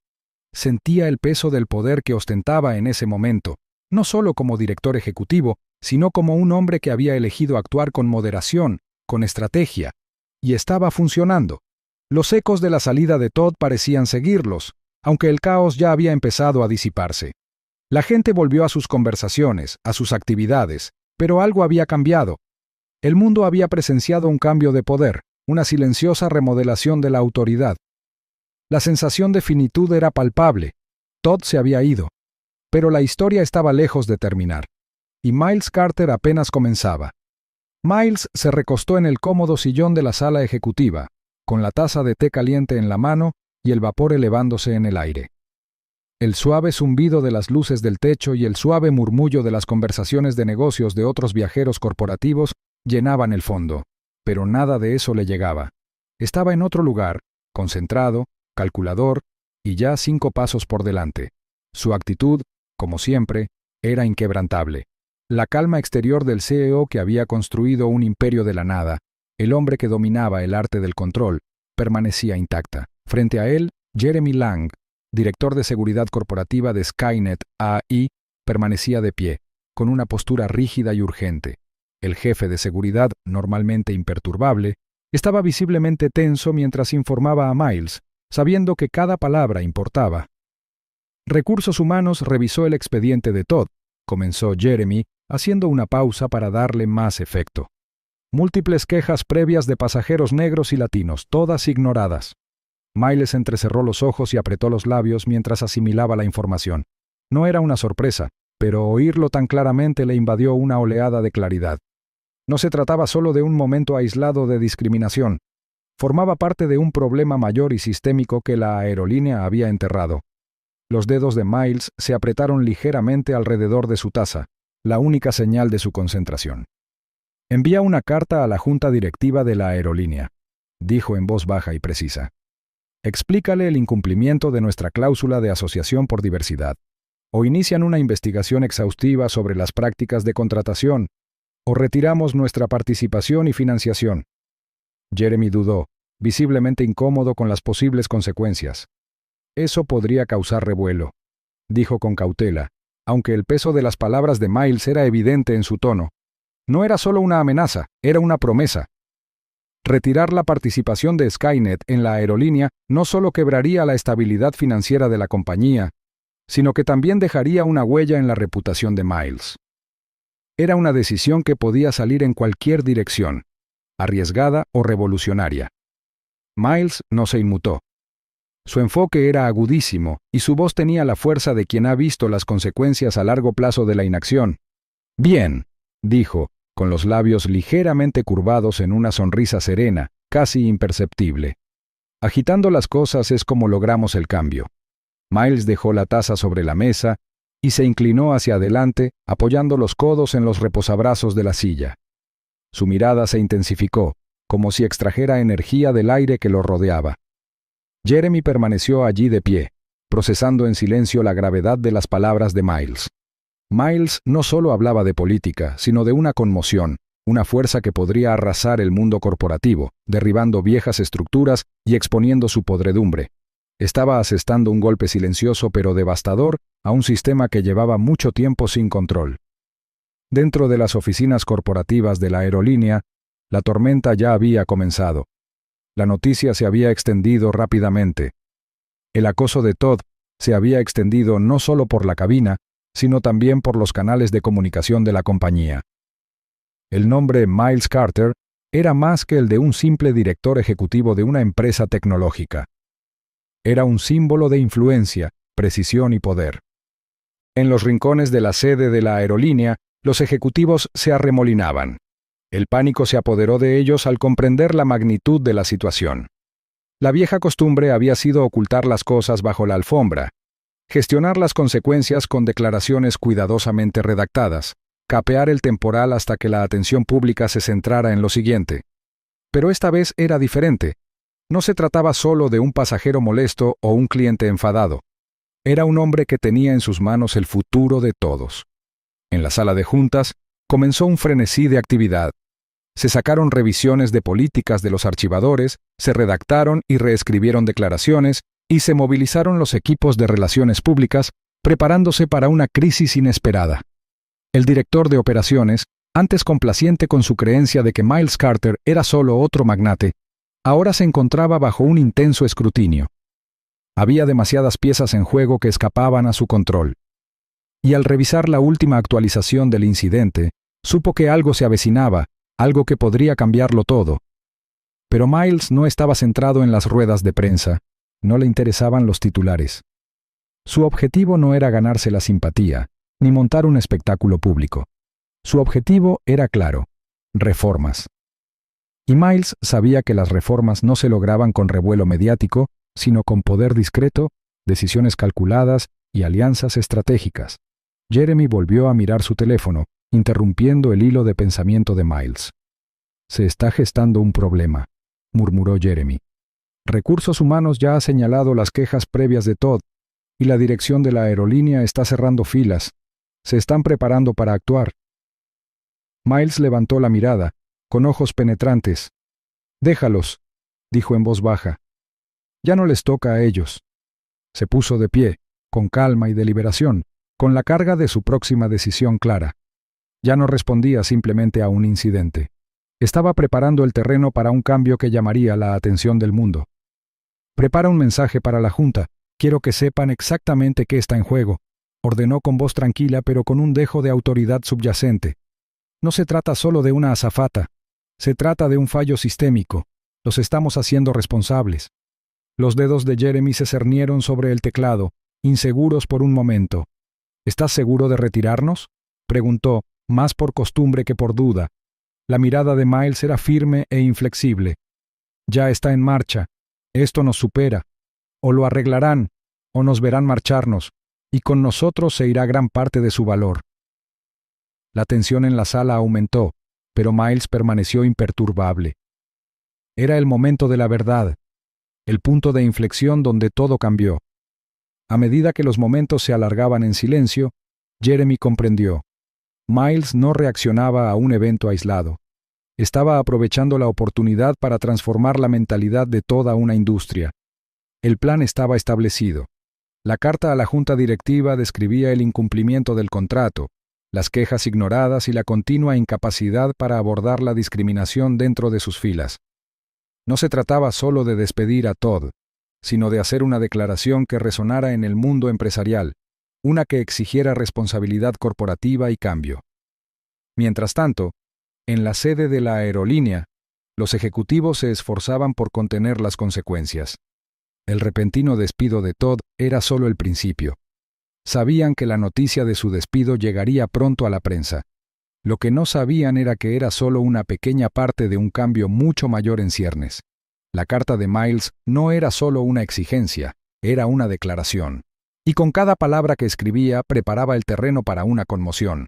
Sentía el peso del poder que ostentaba en ese momento, no solo como director ejecutivo, sino como un hombre que había elegido actuar con moderación, con estrategia, y estaba funcionando. Los ecos de la salida de Todd parecían seguirlos, aunque el caos ya había empezado a disiparse. La gente volvió a sus conversaciones, a sus actividades, pero algo había cambiado. El mundo había presenciado un cambio de poder, una silenciosa remodelación de la autoridad. La sensación de finitud era palpable. Todd se había ido. Pero la historia estaba lejos de terminar. Y Miles Carter apenas comenzaba. Miles se recostó en el cómodo sillón de la sala ejecutiva, con la taza de té caliente en la mano y el vapor elevándose en el aire. El suave zumbido de las luces del techo y el suave murmullo de las conversaciones de negocios de otros viajeros corporativos llenaban el fondo, pero nada de eso le llegaba. Estaba en otro lugar, concentrado, calculador, y ya 5 pasos por delante. Su actitud, como siempre, era inquebrantable. La calma exterior del CEO que había construido un imperio de la nada, el hombre que dominaba el arte del control, permanecía intacta. Frente a él, Jeremy Lang, director de seguridad corporativa de Skynet AI, permanecía de pie, con una postura rígida y urgente. El jefe de seguridad, normalmente imperturbable, estaba visiblemente tenso mientras informaba a Miles, sabiendo que cada palabra importaba. Recursos Humanos revisó el expediente de Todd, comenzó Jeremy, haciendo una pausa para darle más efecto. Múltiples quejas previas de pasajeros negros y latinos, todas ignoradas. Miles entrecerró los ojos y apretó los labios mientras asimilaba la información. No era una sorpresa, pero oírlo tan claramente le invadió una oleada de claridad. No se trataba solo de un momento aislado de discriminación. Formaba parte de un problema mayor y sistémico que la aerolínea había enterrado. Los dedos de Miles se apretaron ligeramente alrededor de su taza, la única señal de su concentración. «Envía una carta a la junta directiva de la aerolínea», dijo en voz baja y precisa. «Explícale el incumplimiento de nuestra cláusula de asociación por diversidad. O inician una investigación exhaustiva sobre las prácticas de contratación, o retiramos nuestra participación y financiación». Jeremy dudó, visiblemente incómodo con las posibles consecuencias. «Eso podría causar revuelo», dijo con cautela, aunque el peso de las palabras de Miles era evidente en su tono. No era solo una amenaza, era una promesa. Retirar la participación de Skynet en la aerolínea no solo quebraría la estabilidad financiera de la compañía, sino que también dejaría una huella en la reputación de Miles. Era una decisión que podía salir en cualquier dirección, arriesgada o revolucionaria. Miles no se inmutó. Su enfoque era agudísimo y su voz tenía la fuerza de quien ha visto las consecuencias a largo plazo de la inacción. «Bien», dijo, con los labios ligeramente curvados en una sonrisa serena, casi imperceptible. «Agitando las cosas es como logramos el cambio». Miles dejó la taza sobre la mesa y se inclinó hacia adelante, apoyando los codos en los reposabrazos de la silla. Su mirada se intensificó, como si extrajera energía del aire que lo rodeaba. Jeremy permaneció allí de pie, procesando en silencio la gravedad de las palabras de Miles. Miles no solo hablaba de política, sino de una conmoción, una fuerza que podría arrasar el mundo corporativo, derribando viejas estructuras y exponiendo su podredumbre. Estaba asestando un golpe silencioso pero devastador a un sistema que llevaba mucho tiempo sin control. Dentro de las oficinas corporativas de la aerolínea, la tormenta ya había comenzado. La noticia se había extendido rápidamente. El acoso de Todd se había extendido no solo por la cabina, sino también por los canales de comunicación de la compañía. El nombre Miles Carter era más que el de un simple director ejecutivo de una empresa tecnológica. Era un símbolo de influencia, precisión y poder. En los rincones de la sede de la aerolínea, los ejecutivos se arremolinaban. El pánico se apoderó de ellos al comprender la magnitud de la situación. La vieja costumbre había sido ocultar las cosas bajo la alfombra, gestionar las consecuencias con declaraciones cuidadosamente redactadas, capear el temporal hasta que la atención pública se centrara en lo siguiente. Pero esta vez era diferente. No se trataba solo de un pasajero molesto o un cliente enfadado. Era un hombre que tenía en sus manos el futuro de todos. En la sala de juntas, comenzó un frenesí de actividad. Se sacaron revisiones de políticas de los archivadores, se redactaron y reescribieron declaraciones, y se movilizaron los equipos de relaciones públicas, preparándose para una crisis inesperada. El director de operaciones, antes complaciente con su creencia de que Miles Carter era solo otro magnate, ahora se encontraba bajo un intenso escrutinio. Había demasiadas piezas en juego que escapaban a su control. Y al revisar la última actualización del incidente, supo que algo se avecinaba, algo que podría cambiarlo todo. Pero Miles no estaba centrado en las ruedas de prensa, no le interesaban los titulares. Su objetivo no era ganarse la simpatía, ni montar un espectáculo público. Su objetivo era claro: reformas. Y Miles sabía que las reformas no se lograban con revuelo mediático, sino con poder discreto, decisiones calculadas y alianzas estratégicas. Jeremy volvió a mirar su teléfono, interrumpiendo el hilo de pensamiento de Miles. «Se está gestando un problema», murmuró Jeremy. «Recursos Humanos ya ha señalado las quejas previas de Todd, y la dirección de la aerolínea está cerrando filas. Se están preparando para actuar». Miles levantó la mirada, con ojos penetrantes. «Déjalos», dijo en voz baja. «Ya no les toca a ellos». Se puso de pie, con calma y deliberación, con la carga de su próxima decisión clara. Ya no respondía simplemente a un incidente. Estaba preparando el terreno para un cambio que llamaría la atención del mundo. «Prepara un mensaje para la Junta. Quiero que sepan exactamente qué está en juego», ordenó con voz tranquila pero con un dejo de autoridad subyacente. «No se trata solo de una azafata. Se trata de un fallo sistémico. Los estamos haciendo responsables». Los dedos de Jeremy se cernieron sobre el teclado, inseguros por un momento. «¿Estás seguro de retirarnos?», preguntó, más por costumbre que por duda. La mirada de Miles era firme e inflexible. «Ya está en marcha. Esto nos supera. O lo arreglarán, o nos verán marcharnos, y con nosotros se irá gran parte de su valor». La tensión en la sala aumentó, pero Miles permaneció imperturbable. Era el momento de la verdad, el punto de inflexión donde todo cambió. A medida que los momentos se alargaban en silencio, Jeremy comprendió. Miles no reaccionaba a un evento aislado. Estaba aprovechando la oportunidad para transformar la mentalidad de toda una industria. El plan estaba establecido. La carta a la junta directiva describía el incumplimiento del contrato, las quejas ignoradas y la continua incapacidad para abordar la discriminación dentro de sus filas. No se trataba solo de despedir a Todd, sino de hacer una declaración que resonara en el mundo empresarial, una que exigiera responsabilidad corporativa y cambio. Mientras tanto, en la sede de la aerolínea, los ejecutivos se esforzaban por contener las consecuencias. El repentino despido de Todd era solo el principio. Sabían que la noticia de su despido llegaría pronto a la prensa. Lo que no sabían era que era solo una pequeña parte de un cambio mucho mayor en ciernes. La carta de Miles no era solo una exigencia, era una declaración. Y con cada palabra que escribía preparaba el terreno para una conmoción.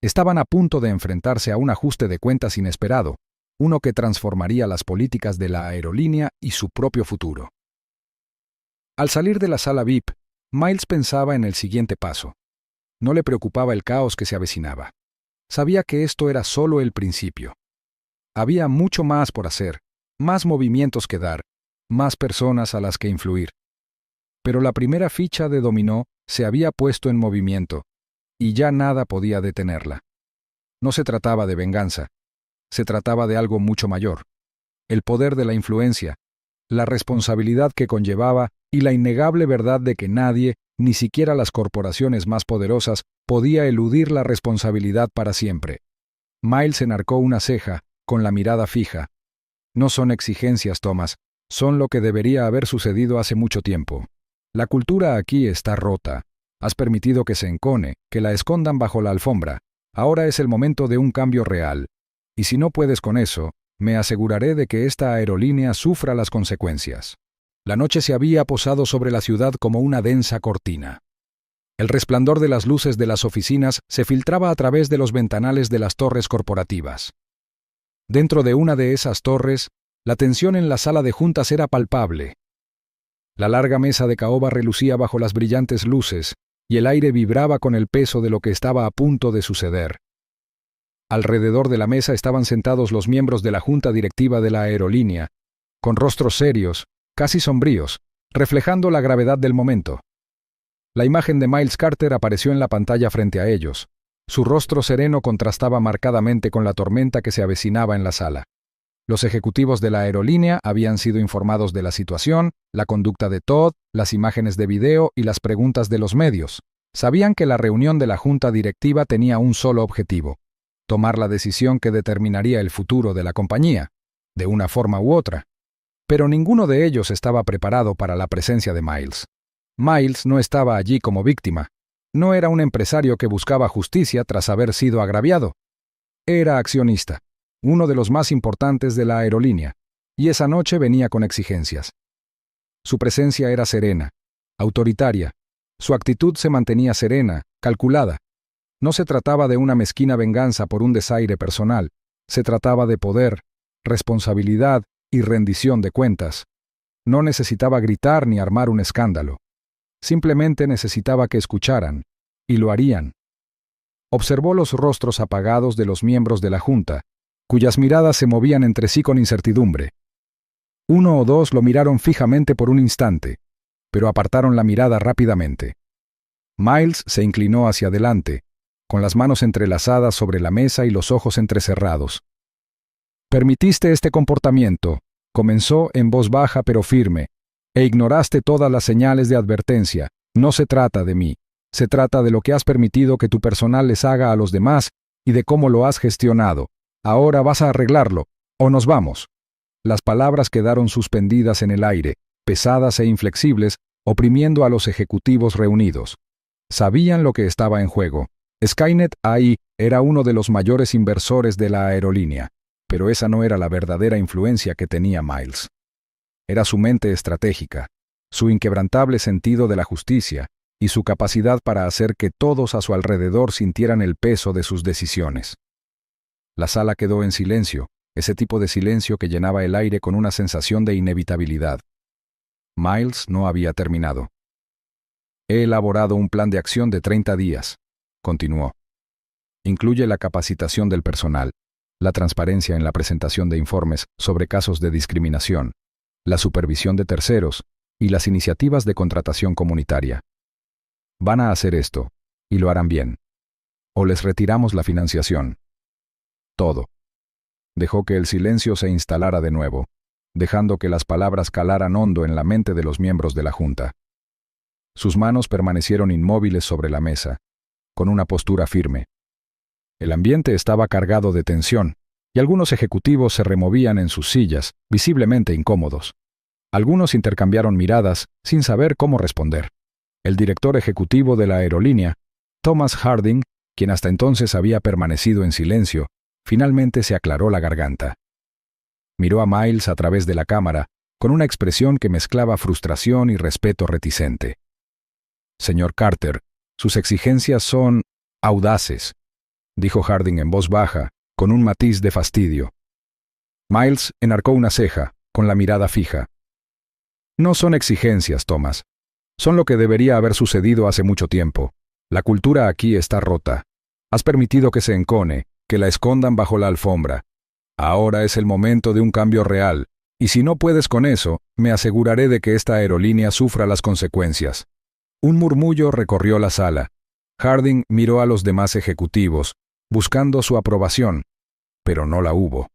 Estaban a punto de enfrentarse a un ajuste de cuentas inesperado, uno que transformaría las políticas de la aerolínea y su propio futuro. Al salir de la sala VIP, Miles pensaba en el siguiente paso. No le preocupaba el caos que se avecinaba. Sabía que esto era solo el principio. Había mucho más por hacer, más movimientos que dar, más personas a las que influir. Pero la primera ficha de dominó se había puesto en movimiento, y ya nada podía detenerla. No se trataba de venganza, se trataba de algo mucho mayor. El poder de la influencia, la responsabilidad que conllevaba y la innegable verdad de que nadie, ni siquiera las corporaciones más poderosas, podía eludir la responsabilidad para siempre. Miles enarcó una ceja, con la mirada fija. «No son exigencias, Thomas, son lo que debería haber sucedido hace mucho tiempo. La cultura aquí está rota. Has permitido que se encone, que la escondan bajo la alfombra. Ahora es el momento de un cambio real. Y si no puedes con eso, me aseguraré de que esta aerolínea sufra las consecuencias». La noche se había posado sobre la ciudad como una densa cortina. El resplandor de las luces de las oficinas se filtraba a través de los ventanales de las torres corporativas. Dentro de una de esas torres, la tensión en la sala de juntas era palpable. La larga mesa de caoba relucía bajo las brillantes luces, y el aire vibraba con el peso de lo que estaba a punto de suceder. Alrededor de la mesa estaban sentados los miembros de la junta directiva de la aerolínea, con rostros serios, casi sombríos, reflejando la gravedad del momento. La imagen de Miles Carter apareció en la pantalla frente a ellos. Su rostro sereno contrastaba marcadamente con la tormenta que se avecinaba en la sala. Los ejecutivos de la aerolínea habían sido informados de la situación, la conducta de Todd, las imágenes de video y las preguntas de los medios. Sabían que la reunión de la junta directiva tenía un solo objetivo: tomar la decisión que determinaría el futuro de la compañía, de una forma u otra. Pero ninguno de ellos estaba preparado para la presencia de Miles. Miles no estaba allí como víctima. No era un empresario que buscaba justicia tras haber sido agraviado. Era accionista, uno de los más importantes de la aerolínea, y esa noche venía con exigencias. Su presencia era serena, autoritaria, Su actitud se mantenía serena, calculada. No se trataba de una mezquina venganza por un desaire personal, se trataba de poder, responsabilidad y rendición de cuentas. No necesitaba gritar ni armar un escándalo. Simplemente necesitaba que escucharan, y lo harían. Observó los rostros apagados de los miembros de la Junta, cuyas miradas se movían entre sí con incertidumbre. Uno o dos lo miraron fijamente por un instante, pero apartaron la mirada rápidamente. Miles se inclinó hacia adelante, con las manos entrelazadas sobre la mesa y los ojos entrecerrados. «Permitiste este comportamiento», comenzó en voz baja pero firme, «e ignoraste todas las señales de advertencia. No se trata de mí. Se trata de lo que has permitido que tu personal les haga a los demás y de cómo lo has gestionado. Ahora vas a arreglarlo, o nos vamos». Las palabras quedaron suspendidas en el aire, pesadas e inflexibles, oprimiendo a los ejecutivos reunidos. Sabían lo que estaba en juego. Skynet AI era uno de los mayores inversores de la aerolínea, pero esa no era la verdadera influencia que tenía Miles. Era su mente estratégica, su inquebrantable sentido de la justicia y su capacidad para hacer que todos a su alrededor sintieran el peso de sus decisiones. La sala quedó en silencio, ese tipo de silencio que llenaba el aire con una sensación de inevitabilidad. Miles no había terminado. «He elaborado un plan de acción de 30 días», continuó. «Incluye la capacitación del personal, la transparencia en la presentación de informes sobre casos de discriminación, la supervisión de terceros y las iniciativas de contratación comunitaria. Van a hacer esto, y lo harán bien. O les retiramos la financiación. Todo». Dejó que el silencio se instalara de nuevo, dejando que las palabras calaran hondo en la mente de los miembros de la Junta. Sus manos permanecieron inmóviles sobre la mesa, con una postura firme. El ambiente estaba cargado de tensión, y algunos ejecutivos se removían en sus sillas, visiblemente incómodos. Algunos intercambiaron miradas, sin saber cómo responder. El director ejecutivo de la aerolínea, Thomas Harding, quien hasta entonces había permanecido en silencio, finalmente se aclaró la garganta. Miró a Miles a través de la cámara, con una expresión que mezclaba frustración y respeto reticente. «Señor Carter, sus exigencias son audaces», dijo Harding en voz baja, con un matiz de fastidio. Miles enarcó una ceja, con la mirada fija. «No son exigencias, Thomas. Son lo que debería haber sucedido hace mucho tiempo. La cultura aquí está rota. Has permitido que se encone, que la escondan bajo la alfombra. Ahora es el momento de un cambio real, y si no puedes con eso, me aseguraré de que esta aerolínea sufra las consecuencias». Un murmullo recorrió la sala. Harding miró a los demás ejecutivos, buscando su aprobación, pero no la hubo.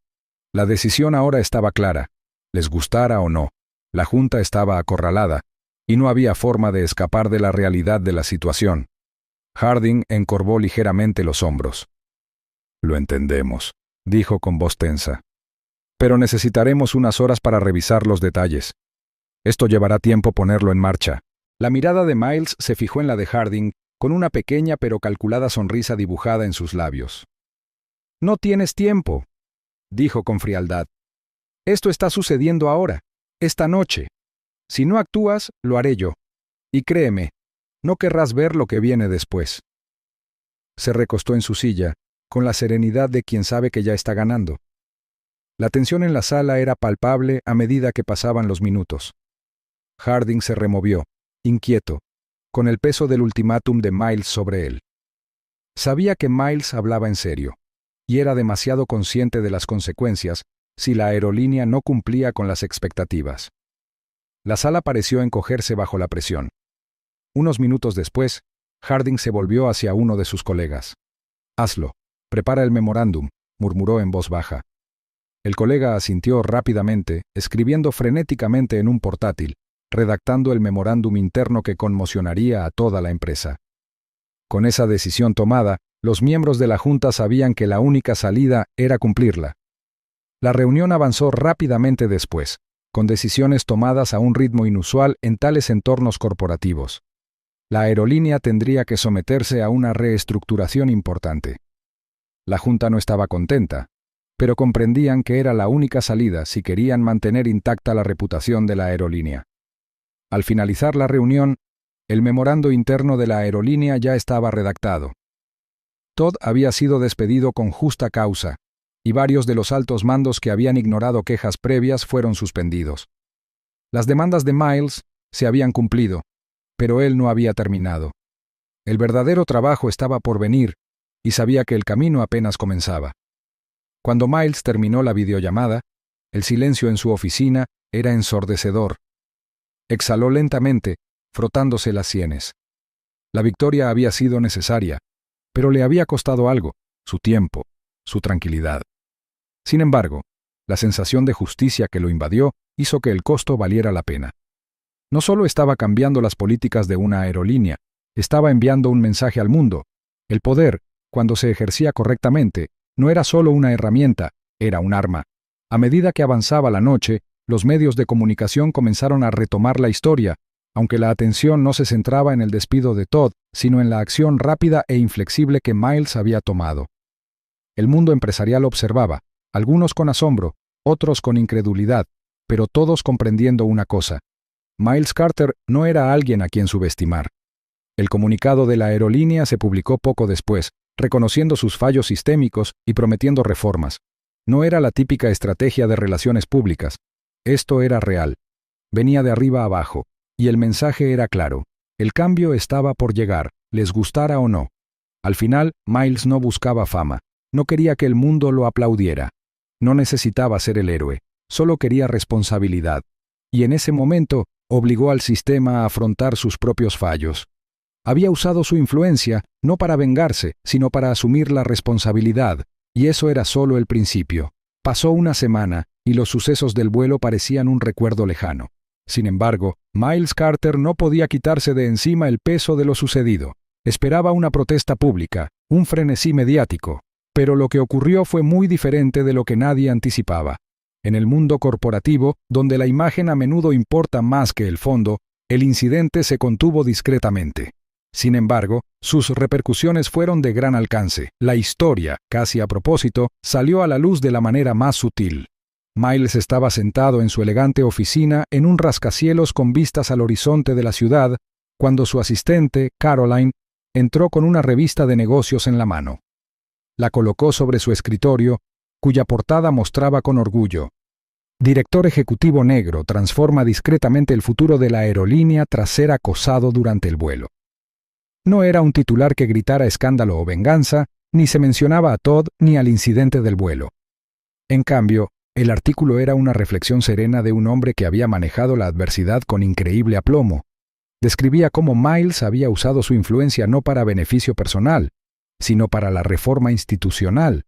La decisión ahora estaba clara. Les gustara o no, la Junta estaba acorralada, y no había forma de escapar de la realidad de la situación. Harding encorvó ligeramente los hombros. «Lo entendemos», dijo con voz tensa. «Pero necesitaremos unas horas para revisar los detalles. Esto llevará tiempo ponerlo en marcha». La mirada de Miles se fijó en la de Harding, con una pequeña pero calculada sonrisa dibujada en sus labios. «No tienes tiempo», dijo con frialdad. «Esto está sucediendo ahora, esta noche. Si no actúas, lo haré yo. Y créeme, no querrás ver lo que viene después». Se recostó en su silla, con la serenidad de quien sabe que ya está ganando. La tensión en la sala era palpable a medida que pasaban los minutos. Harding se removió, inquieto, con el peso del ultimátum de Miles sobre él. Sabía que Miles hablaba en serio, y era demasiado consciente de las consecuencias si la aerolínea no cumplía con las expectativas. La sala pareció encogerse bajo la presión. Unos minutos después, Harding se volvió hacia uno de sus colegas. «Hazlo. Prepara el memorándum», murmuró en voz baja. El colega asintió rápidamente, escribiendo frenéticamente en un portátil, redactando el memorándum interno que conmocionaría a toda la empresa. Con esa decisión tomada, los miembros de la Junta sabían que la única salida era cumplirla. La reunión avanzó rápidamente después, con decisiones tomadas a un ritmo inusual en tales entornos corporativos. La aerolínea tendría que someterse a una reestructuración importante. La Junta no estaba contenta, pero comprendían que era la única salida si querían mantener intacta la reputación de la aerolínea. Al finalizar la reunión, El memorando interno de la aerolínea ya estaba redactado. Todd había sido despedido con justa causa, y varios de los altos mandos que habían ignorado quejas previas fueron suspendidos. Las demandas de Miles se habían cumplido, pero él no había terminado. El verdadero trabajo estaba por venir, y sabía que el camino apenas comenzaba. Cuando Miles terminó la videollamada, el silencio en su oficina era ensordecedor. Exhaló lentamente, frotándose las sienes. La victoria había sido necesaria, pero le había costado algo: su tiempo, su tranquilidad. Sin embargo, la sensación de justicia que lo invadió hizo que el costo valiera la pena. No solo estaba cambiando las políticas de una aerolínea, estaba enviando un mensaje al mundo. El poder, cuando se ejercía correctamente, no era solo una herramienta, era un arma. A medida que avanzaba la noche, los medios de comunicación comenzaron a retomar la historia, aunque la atención no se centraba en el despido de Todd, sino en la acción rápida e inflexible que Miles había tomado. El mundo empresarial observaba, algunos con asombro, otros con incredulidad, pero todos comprendiendo una cosa: Miles Carter no era alguien a quien subestimar. El comunicado de la aerolínea se publicó poco después, reconociendo sus fallos sistémicos y prometiendo reformas. No era la típica estrategia de relaciones públicas. Esto era real. Venía de arriba abajo, y el mensaje era claro. El cambio estaba por llegar, les gustara o no. Al final, Miles no buscaba fama. No quería que el mundo lo aplaudiera. No necesitaba ser el héroe, solo quería responsabilidad. Y en ese momento, obligó al sistema a afrontar sus propios fallos. Había usado su influencia, no para vengarse, sino para asumir la responsabilidad, y eso era solo el principio. Pasó una semana, y los sucesos del vuelo parecían un recuerdo lejano. Sin embargo, Miles Carter no podía quitarse de encima el peso de lo sucedido. Esperaba una protesta pública, un frenesí mediático, pero lo que ocurrió fue muy diferente de lo que nadie anticipaba. En el mundo corporativo, donde la imagen a menudo importa más que el fondo, el incidente se contuvo discretamente. Sin embargo, sus repercusiones fueron de gran alcance. La historia, casi a propósito, salió a la luz de la manera más sutil. Miles estaba sentado en su elegante oficina en un rascacielos con vistas al horizonte de la ciudad, cuando su asistente, Caroline, entró con una revista de negocios en la mano. La colocó sobre su escritorio, cuya portada mostraba con orgullo: Director ejecutivo negro transforma discretamente el futuro de la aerolínea tras ser acosado durante el vuelo. No era un titular que gritara escándalo o venganza, ni se mencionaba a Todd ni al incidente del vuelo. En cambio, el artículo era una reflexión serena de un hombre que había manejado la adversidad con increíble aplomo. Describía cómo Miles había usado su influencia no para beneficio personal, sino para la reforma institucional.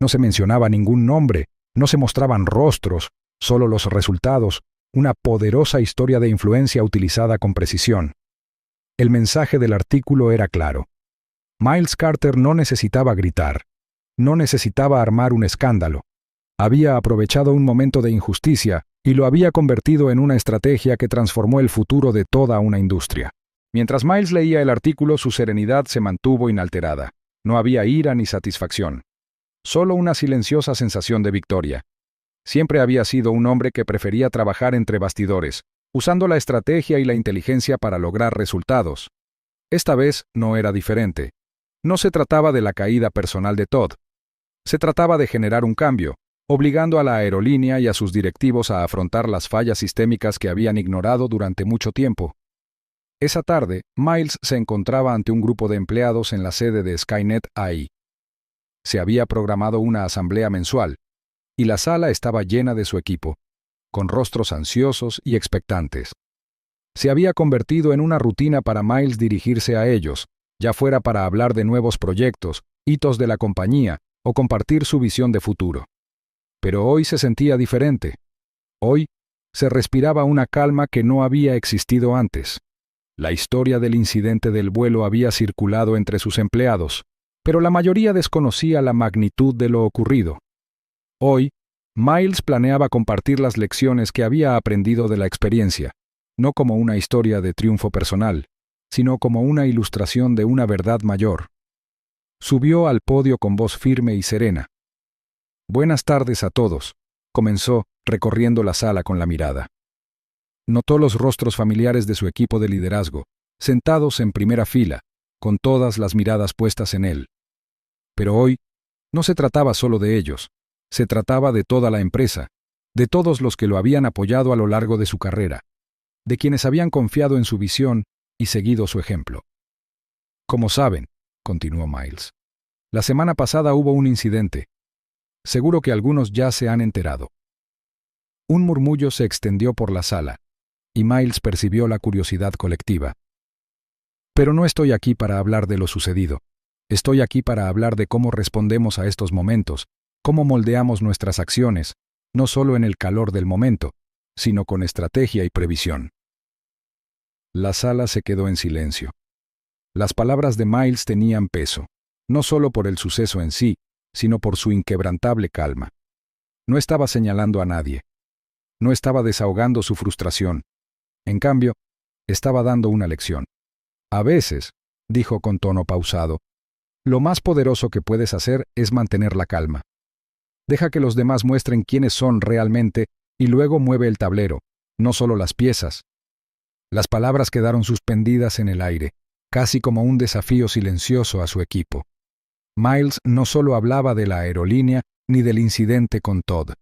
No se mencionaba ningún nombre, no se mostraban rostros, solo los resultados, una poderosa historia de influencia utilizada con precisión. El mensaje del artículo era claro. Miles Carter no necesitaba gritar, no necesitaba armar un escándalo. Había aprovechado un momento de injusticia y lo había convertido en una estrategia que transformó el futuro de toda una industria. Mientras Miles leía el artículo, su serenidad se mantuvo inalterada. No había ira ni satisfacción. Solo una silenciosa sensación de victoria. Siempre había sido un hombre que prefería trabajar entre bastidores, usando la estrategia y la inteligencia para lograr resultados. Esta vez no era diferente. No se trataba de la caída personal de Todd. Se trataba de generar un cambio, obligando a la aerolínea y a sus directivos a afrontar las fallas sistémicas que habían ignorado durante mucho tiempo. Esa tarde, Miles se encontraba ante un grupo de empleados en la sede de Skynet AI. Se había programado una asamblea mensual, y la sala estaba llena de su equipo, con rostros ansiosos y expectantes. Se había convertido en una rutina para Miles dirigirse a ellos, ya fuera para hablar de nuevos proyectos, hitos de la compañía o compartir su visión de futuro. Pero hoy se sentía diferente. Hoy se respiraba una calma que no había existido antes. La historia del incidente del vuelo había circulado entre sus empleados, pero la mayoría desconocía la magnitud de lo ocurrido. Hoy, Miles planeaba compartir las lecciones que había aprendido de la experiencia, no como una historia de triunfo personal, sino como una ilustración de una verdad mayor. Subió al podio con voz firme y serena. «Buenas tardes a todos», comenzó, recorriendo la sala con la mirada. Notó los rostros familiares de su equipo de liderazgo, sentados en primera fila, con todas las miradas puestas en él. Pero hoy, no se trataba solo de ellos, se trataba de toda la empresa, de todos los que lo habían apoyado a lo largo de su carrera, de quienes habían confiado en su visión y seguido su ejemplo. Como saben, continuó Miles, la semana pasada hubo un incidente. Seguro que algunos ya se han enterado. Un murmullo se extendió por la sala, y Miles percibió la curiosidad colectiva. Pero no estoy aquí para hablar de lo sucedido. Estoy aquí para hablar de cómo respondemos a estos momentos, cómo moldeamos nuestras acciones, no solo en el calor del momento, sino con estrategia y previsión. La sala se quedó en silencio. Las palabras de Miles tenían peso, no solo por el suceso en sí, sino por su inquebrantable calma. No estaba señalando a nadie. No estaba desahogando su frustración. En cambio, estaba dando una lección. A veces, dijo con tono pausado, lo más poderoso que puedes hacer es mantener la calma. Deja que los demás muestren quiénes son realmente y luego mueve el tablero, no solo las piezas. Las palabras quedaron suspendidas en el aire, casi como un desafío silencioso a su equipo. Miles no solo hablaba de la aerolínea ni del incidente con Todd.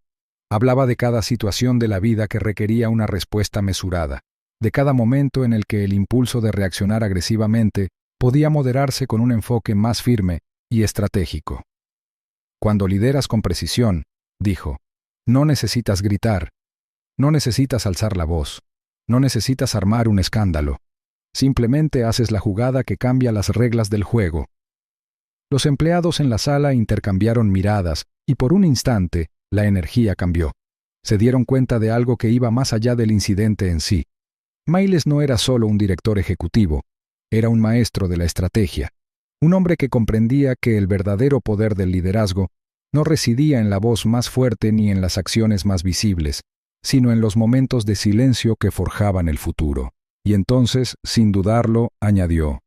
Hablaba de cada situación de la vida que requería una respuesta mesurada, de cada momento en el que el impulso de reaccionar agresivamente podía moderarse con un enfoque más firme y estratégico. Cuando lideras con precisión, dijo, no necesitas gritar, no necesitas alzar la voz, no necesitas armar un escándalo. Simplemente haces la jugada que cambia las reglas del juego. Los empleados en la sala intercambiaron miradas y por un instante la energía cambió. Se dieron cuenta de algo que iba más allá del incidente en sí. Miles no era solo un director ejecutivo, era un maestro de la estrategia, un hombre que comprendía que el verdadero poder del liderazgo no residía en la voz más fuerte ni en las acciones más visibles, sino en los momentos de silencio que forjaban el futuro. Y entonces, sin dudarlo, añadió,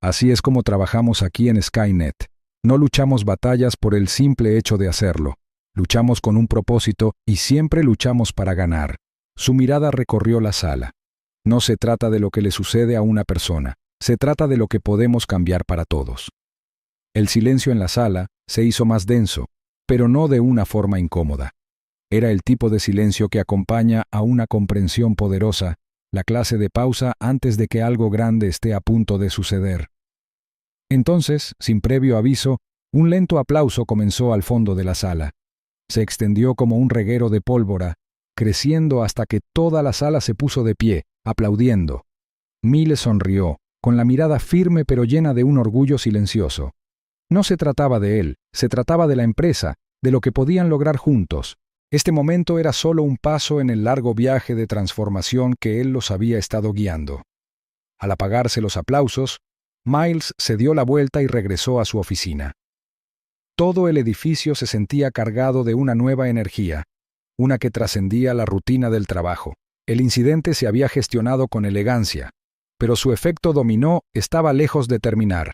así es como trabajamos aquí en Skynet. No luchamos batallas por el simple hecho de hacerlo. Luchamos con un propósito y siempre luchamos para ganar. Su mirada recorrió la sala. No se trata de lo que le sucede a una persona, se trata de lo que podemos cambiar para todos. El silencio en la sala se hizo más denso, pero no de una forma incómoda. Era el tipo de silencio que acompaña a una comprensión poderosa, la clase de pausa antes de que algo grande esté a punto de suceder. Entonces, sin previo aviso, un lento aplauso comenzó al fondo de la sala. Se extendió como un reguero de pólvora, creciendo hasta que toda la sala se puso de pie, aplaudiendo. Miles sonrió, con la mirada firme pero llena de un orgullo silencioso. No se trataba de él, se trataba de la empresa, de lo que podían lograr juntos. Este momento era solo un paso en el largo viaje de transformación que él los había estado guiando. Al apagarse los aplausos, Miles se dio la vuelta y regresó a su oficina. Todo el edificio se sentía cargado de una nueva energía, una que trascendía la rutina del trabajo. El incidente se había gestionado con elegancia, pero su efecto dominó estaba lejos de terminar.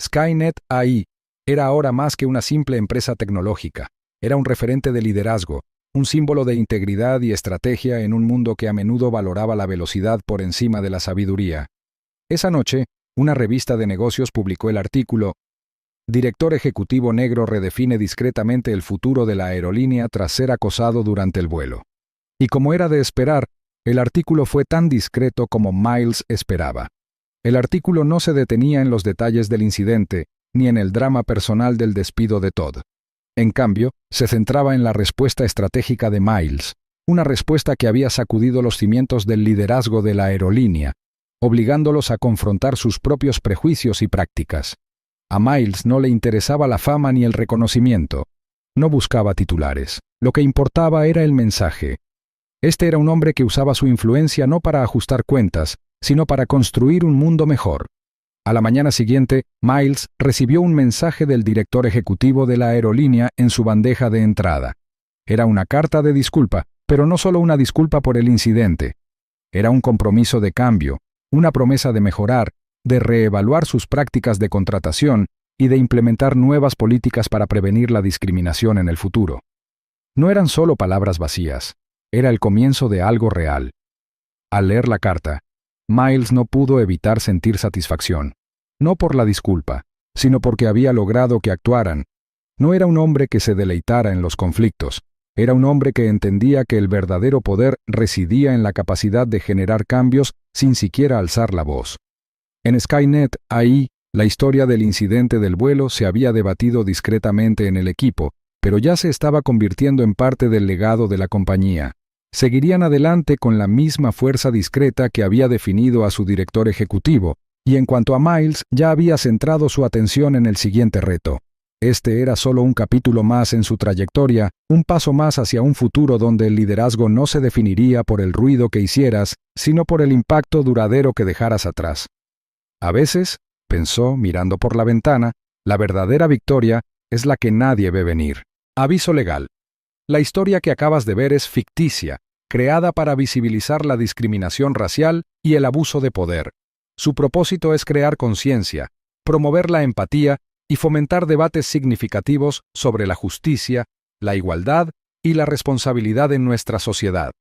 Skynet AI era ahora más que una simple empresa tecnológica. Era un referente de liderazgo, un símbolo de integridad y estrategia en un mundo que a menudo valoraba la velocidad por encima de la sabiduría. Esa noche, una revista de negocios publicó el artículo «Director ejecutivo negro redefine discretamente el futuro de la aerolínea tras ser acosado durante el vuelo». Y como era de esperar, el artículo fue tan discreto como Miles esperaba. El artículo no se detenía en los detalles del incidente, ni en el drama personal del despido de Todd. En cambio, se centraba en la respuesta estratégica de Miles, una respuesta que había sacudido los cimientos del liderazgo de la aerolínea, obligándolos a confrontar sus propios prejuicios y prácticas. A Miles no le interesaba la fama ni el reconocimiento. No buscaba titulares. Lo que importaba era el mensaje. Este era un hombre que usaba su influencia no para ajustar cuentas, sino para construir un mundo mejor. A la mañana siguiente, Miles recibió un mensaje del director ejecutivo de la aerolínea en su bandeja de entrada. Era una carta de disculpa, pero no solo una disculpa por el incidente. Era un compromiso de cambio, una promesa de mejorar, de reevaluar sus prácticas de contratación y de implementar nuevas políticas para prevenir la discriminación en el futuro. No eran solo palabras vacías, era el comienzo de algo real. Al leer la carta, Miles no pudo evitar sentir satisfacción. No por la disculpa, sino porque había logrado que actuaran. No era un hombre que se deleitara en los conflictos. Era un hombre que entendía que el verdadero poder residía en la capacidad de generar cambios sin siquiera alzar la voz. En Skynet, ahí, la historia del incidente del vuelo se había debatido discretamente en el equipo, pero ya se estaba convirtiendo en parte del legado de la compañía. Seguirían adelante con la misma fuerza discreta que había definido a su director ejecutivo, y en cuanto a Miles, ya había centrado su atención en el siguiente reto. Este era solo un capítulo más en su trayectoria, un paso más hacia un futuro donde el liderazgo no se definiría por el ruido que hicieras, sino por el impacto duradero que dejaras atrás. A veces, pensó mirando por la ventana, la verdadera victoria es la que nadie ve venir. Aviso legal. La historia que acabas de ver es ficticia, creada para visibilizar la discriminación racial y el abuso de poder. Su propósito es crear conciencia, promover la empatía y fomentar debates significativos sobre la justicia, la igualdad y la responsabilidad en nuestra sociedad.